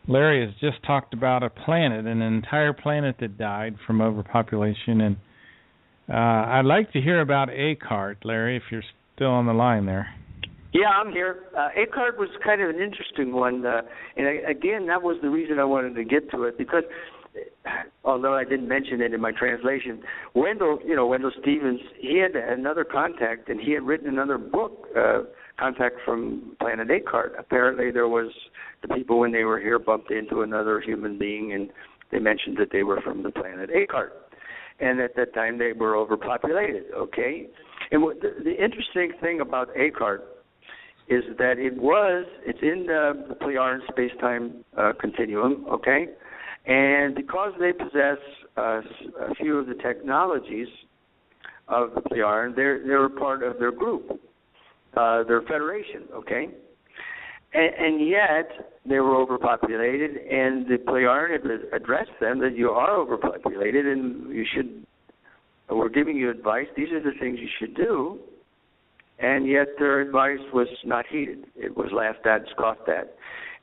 Larry has just talked about an entire planet that died from overpopulation, and I'd like to hear about ACART, Larry, if you're still on the line there. Yeah, I'm here. ACART was kind of an interesting one, and again, that was the reason I wanted to get to it, because although I didn't mention it in my translation, Wendell Stevens, he had another contact, and he had written another book, Contact from Planet ACART. Apparently there was the people when they were here bumped into another human being, and they mentioned that they were from the planet ACART. And at that time they were overpopulated, okay? And the interesting thing about ACART is that it's in the Plejaren space-time continuum, okay? And because they possess a few of the technologies of the Plejaren, they're a part of their group, their federation, okay? And yet they were overpopulated, and the Plejaren had addressed them that you are overpopulated, and we're giving you advice. These are the things you should do. And yet their advice was not heeded. It was laughed at, scoffed at.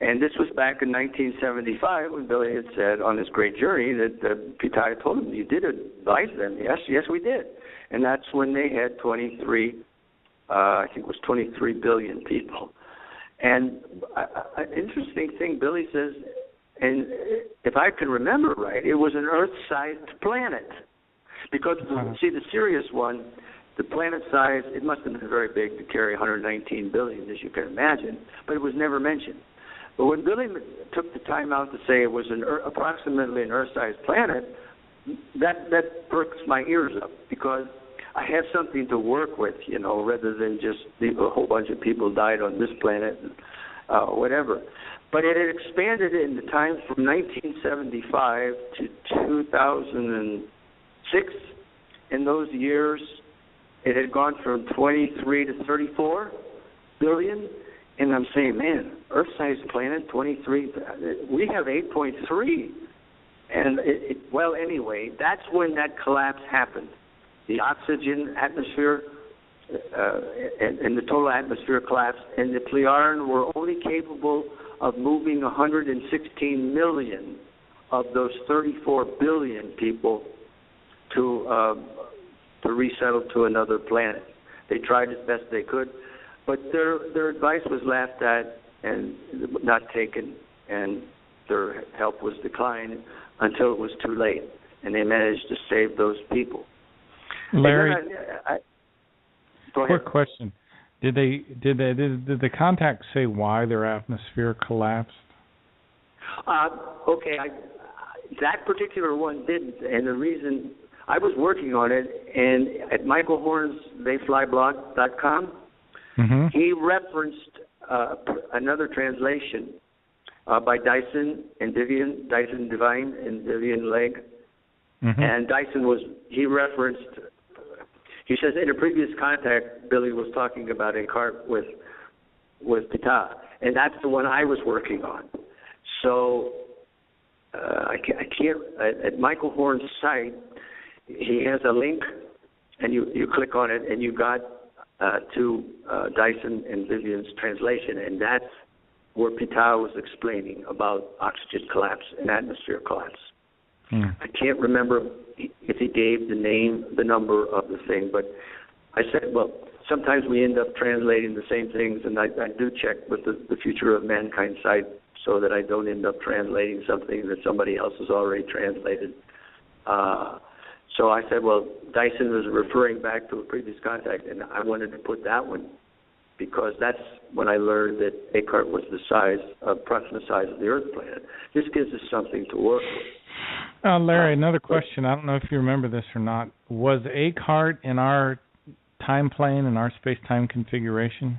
And this was back in 1975 when Billy had said on his great journey that Pitaya told him, you did advise them. Yes, we did. And that's when they had 23 billion people. And an interesting thing, Billy says, and if I can remember right, it was an Earth-sized planet. Because, see, the Sirius one, the planet size, it must have been very big to carry 119 billion, as you can imagine, but it was never mentioned. But when Billy took the time out to say it was approximately an Earth-sized planet, that perks my ears up, because I have something to work with, rather than just a whole bunch of people died on this planet, whatever. But it had expanded in the time from 1975 to 2006. In those years, it had gone from 23 to 34 billion. And I'm saying, man, Earth-sized planet, 23, we have 8.3. And, anyway, that's when that collapse happened. The oxygen atmosphere and the total atmosphere collapsed, and the Plejaren were only capable of moving 116 million of those 34 billion people to resettle to another planet. They tried as best they could, but their advice was laughed at and not taken, and their help was declined until it was too late, and they managed to save those people. Larry, go ahead. Quick question: Did the contact say why their atmosphere collapsed? Okay, that particular one didn't, and the reason I was working on it, and at Michael Horn's TheyFlyBlog.com, he referenced another translation by Dyson Devine and Vivian Legge. And Dyson he says in a previous contact, Billy was talking about a cart with Pitaya, and that's the one I was working on. So I can't, at Michael Horn's site, he has a link, and you click on it, and you got to Dyson and Vivian's translation, and that's where Pitaya was explaining about oxygen collapse and atmosphere collapse. I can't remember if he gave the number of the thing, but I said, well, sometimes we end up translating the same things, and I do check with the Future of Mankind site so that I don't end up translating something that somebody else has already translated. So I said, well, Dyson was referring back to a previous contact, and I wanted to put that one because that's when I learned that Descartes was approximate size of the Earth planet. This gives us something to work with. Larry, another question. I don't know if you remember this or not. Was Descartes in our time plane, in our space-time configuration?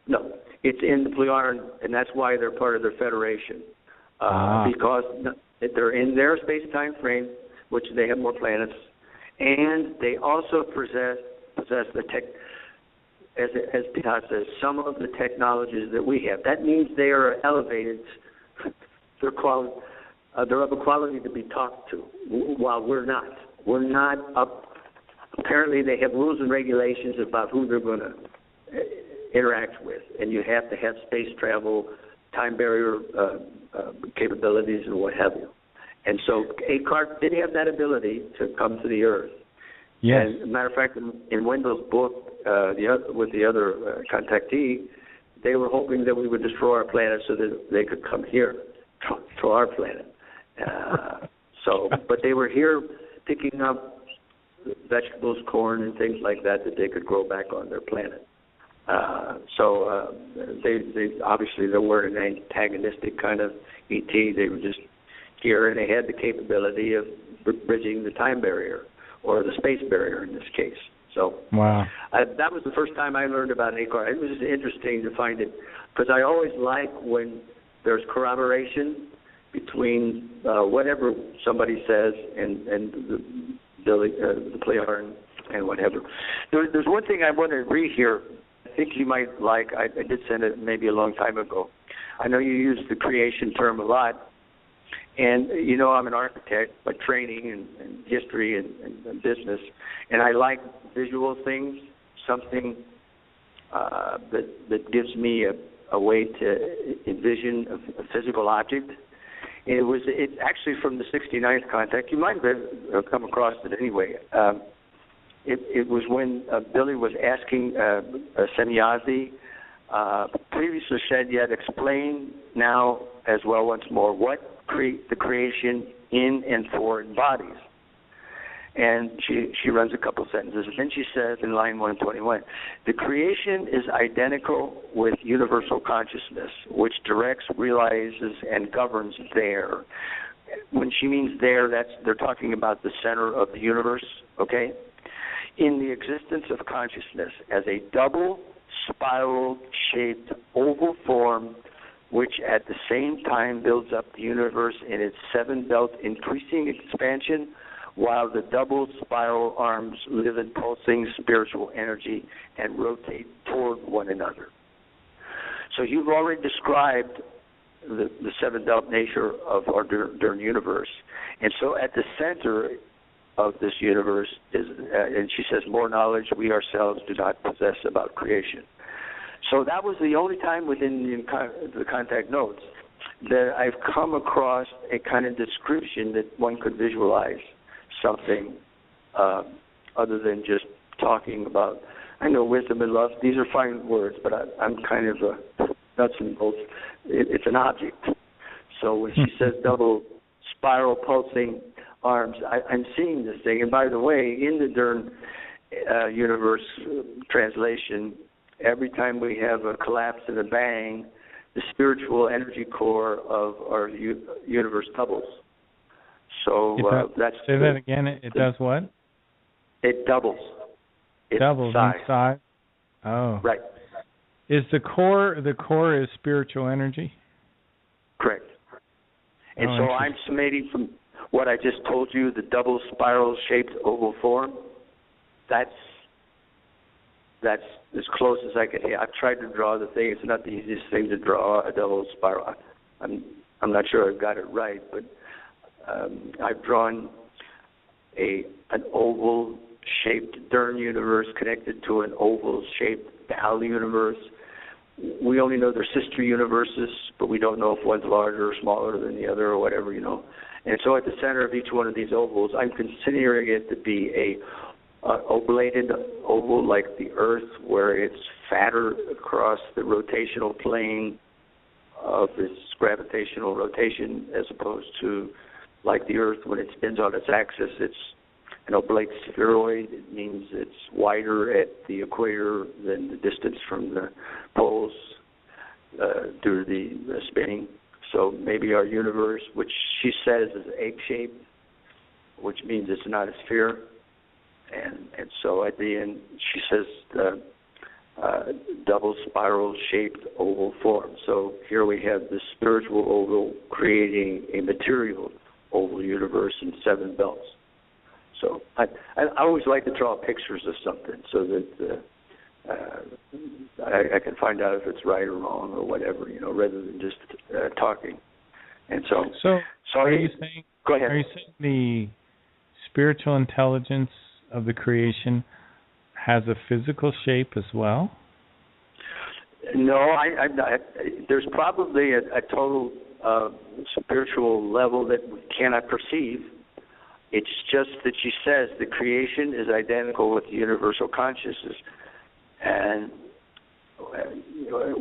No, it's in the Plejaren, and that's why they're part of their federation. Because they're in their space-time frame, which they have more planets, and they also possess the tech, as Pitaya says, some of the technologies that we have. That means they are elevated. They're of a quality to be talked to, while we're not. We're not up. Apparently, they have rules and regulations about who they're going to interact with, and you have to have space travel, time barrier capabilities, and what have you. And so Descartes did have that ability to come to the Earth. Yes. And as a matter of fact, in Wendell's book, with the other contactee, they were hoping that we would destroy our planet so that they could come here to our planet. But they were here picking up vegetables, corn, and things like that they could grow back on their planet. They obviously they weren't an antagonistic kind of ET. They were just here, and they had the capability of bridging the time barrier or the space barrier in this case. So wow, that was the first time I learned about Descartes. It was just interesting to find it because I always like when there's corroboration between whatever somebody says and the Plejaren and whatever. There's one thing I want to read here. I think you might like. I did send it maybe a long time ago. I know you use the creation term a lot, and you know I'm an architect by training and history and business, and I like visual things, something that gives me a way to envision a physical object. It's actually from the 69th contact. You might have come across it anyway. It was when Billy was asking Semyazi, previously said, yet explain now as well once more what the creation in and for bodies. And she runs a couple sentences. And then she says in line 121, the creation is identical with universal consciousness, which directs, realizes, and governs there. When she means there, they're talking about the center of the universe, okay? In the existence of consciousness as a double spiral-shaped oval form, which at the same time builds up the universe in its seven-belt increasing expansion, while the double spiral arms live in pulsing spiritual energy and rotate toward one another. So you've already described the seven-belt nature of our Dern universe. And so at the center of this universe is, and she says, more knowledge we ourselves do not possess about creation. So that was the only time within the contact notes that I've come across a kind of description that one could visualize something other than just talking about, I know wisdom and love, these are fine words, but I'm kind of nuts and bolts. It's an object. So when she says double spiral pulsing arms, I'm seeing this thing. And by the way, in the Dern universe translation, every time we have a collapse and a bang, the spiritual energy core of our universe doubles. So that's... Say that again. It does what? It doubles. It doubles in size? Oh. Right. Is the core is spiritual energy? Correct. And so I'm summating from what I just told you, the double spiral-shaped oval form. That's as close as I could. I've tried to draw the thing. It's not the easiest thing to draw, a double spiral. I'm not sure I've got it right, but I've drawn an oval-shaped Dern universe connected to an oval-shaped Bal universe. We only know they're sister universes, but we don't know if one's larger or smaller than the other or whatever, you know. And so at the center of each one of these ovals, I'm considering it to be a oblated oval like the Earth, where it's fatter across the rotational plane of its gravitational rotation, as opposed to like the Earth when it spins on its axis. It's an oblate spheroid. It means it's wider at the equator than the distance from the poles due to the spinning. So maybe our universe, which she says is egg-shaped, which means it's not a sphere. And so at the end, she says the double spiral-shaped oval form. So here we have the spiritual oval creating a material oval universe in seven belts. So I always like to draw pictures of something so that I can find out if it's right or wrong or whatever, you know, rather than just talking. And so are you saying? Go ahead. Are you saying the spiritual intelligence of the creation has a physical shape as well? No, I'm not. There's probably a total spiritual level that we cannot perceive. It's just that she says the creation is identical with the universal consciousness, and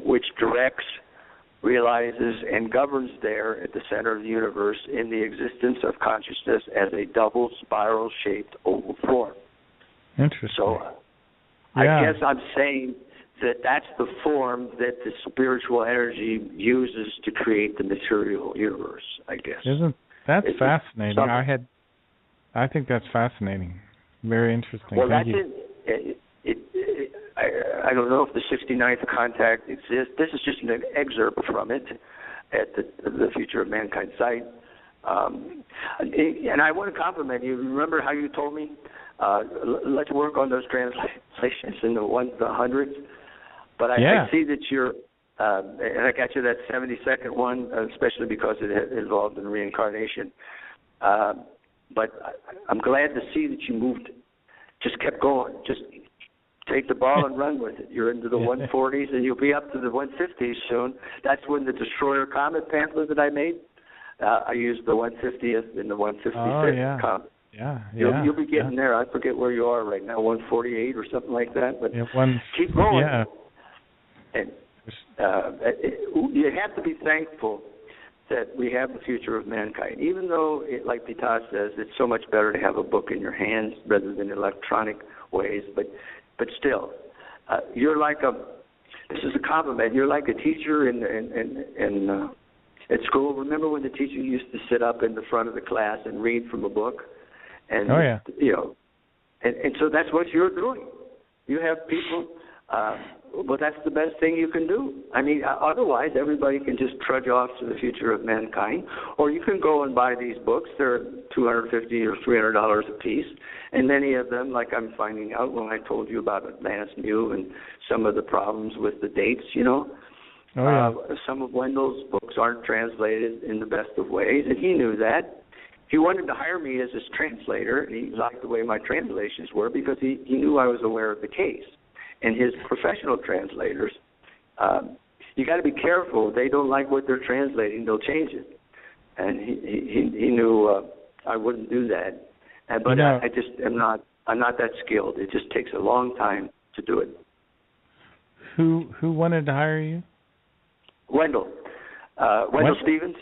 which directs, realizes, and governs there at the center of the universe in the existence of consciousness as a double spiral-shaped oval form. Interesting. So I guess I'm saying that that's the form that the spiritual energy uses to create the material universe, I guess. That's fascinating. I think that's fascinating. Very interesting. Well, Thank that's you. it. I don't know if the 69th contact exists. This is just an excerpt from it at the Future of Mankind site. And I want to compliment you. Remember how you told me, let's work on those translations in the hundreds? But I see that you're, and I got you that 70-second one, especially because it involved in reincarnation. But I'm glad to see that you moved, just kept going, just Take the ball and run with it. You're into the 140s, and you'll be up to the 150s soon. That's when the Destroyer Comet pamphlet that I made, I used the 150th and the 155th Comet. You'll be getting there. I forget where you are right now, 148 or something like that. But keep going. Yeah. And you have to be thankful that we have the future of mankind. Even though, like Pita says, it's so much better to have a book in your hands rather than electronic ways. But still, you're like this is a compliment. You're like a teacher at school. Remember when the teacher used to sit up in the front of the class and read from a book? And, you know, and so that's what you're doing. You have people, well, that's the best thing you can do. I mean, otherwise everybody can just trudge off to the future of mankind, or you can go and buy these books. They're $250 or $300 a piece, and many of them, like I'm finding out when I told you about Advanced Mu and some of the problems with the dates, you know. Some of Wendell's books aren't translated in the best of ways, and he knew that. He wanted to hire me as his translator, and he liked the way my translations were because he knew I was aware of the case. And his professional translators, you got to be careful. If they don't like what they're translating, they'll change it. And he knew I wouldn't do that. But I just am not. I'm not that skilled. It just takes a long time to do it. Who wanted to hire you? Wendell Stevens.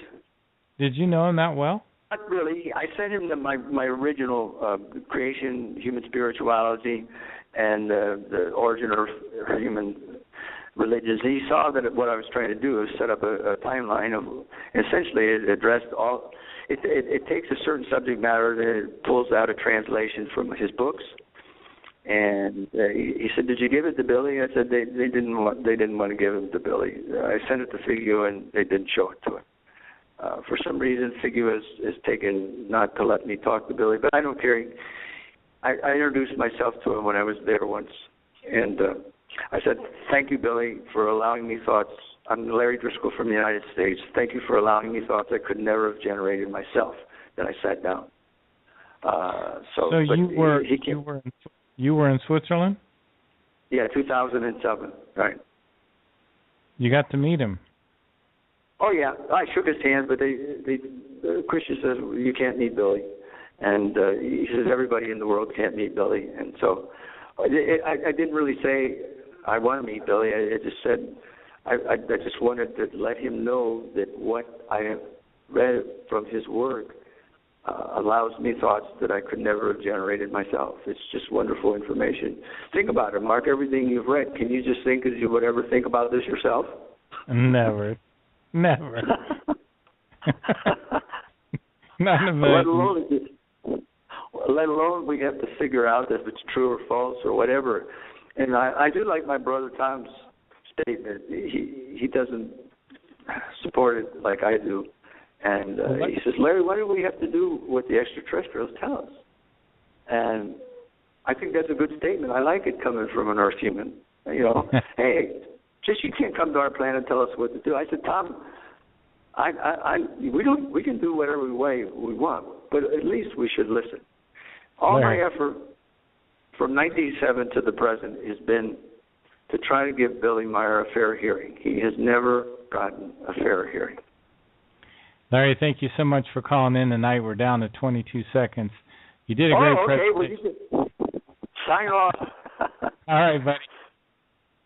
Did you know him that well? Not really. I sent him my original creation, human spirituality, and the origin of human religions. He saw that what I was trying to do was set up a timeline of, essentially it addressed all. It takes a certain subject matter and it pulls out a translation from his books. And he said, "Did you give it to Billy?" I said, "They didn't want to give it to Billy. I sent it to Figu and they didn't show it to him. For some reason, Figu has taken not to let me talk to Billy, but I don't care. I introduced myself to him when I was there once, and I said, "Thank you, Billy, for allowing me thoughts. I'm Larry Driscoll from the United States. Thank you for allowing me thoughts I could never have generated myself." Then I sat down. So you were in Switzerland? Yeah, 2007, right. You got to meet him. Oh, yeah. I shook his hand, but Christian says, you can't meet Billy. And he says, everybody in the world can't meet Billy. And so I didn't really say, I want to meet Billy. I just said, I just wanted to let him know that what I have read from his work allows me thoughts that I could never have generated myself. It's just wonderful information. Think about it, Mark. Everything you've read, can you just think as you would ever think about this yourself? Never. Not a million. Let alone we have to figure out if it's true or false or whatever. And I do like my brother Tom's statement. He doesn't support it like I do. And he says, Larry, what do we have to do what the extraterrestrials tell us? And I think that's a good statement. I like it coming from an Earth human. You know, hey, just you can't come to our planet and tell us what to do. I said, Tom, we can do whatever way we want, but at least we should listen. All my effort from 1997 to the present has been to try to give Billy Meier a fair hearing. He has never gotten a fair hearing. Larry, thank you so much for calling in tonight. We're down to 22 seconds. You did a great presentation. Well, you can sign off. All right, buddy.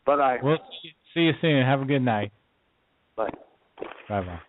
Bye-bye. We'll see you soon. Have a good night. Bye. Bye-bye.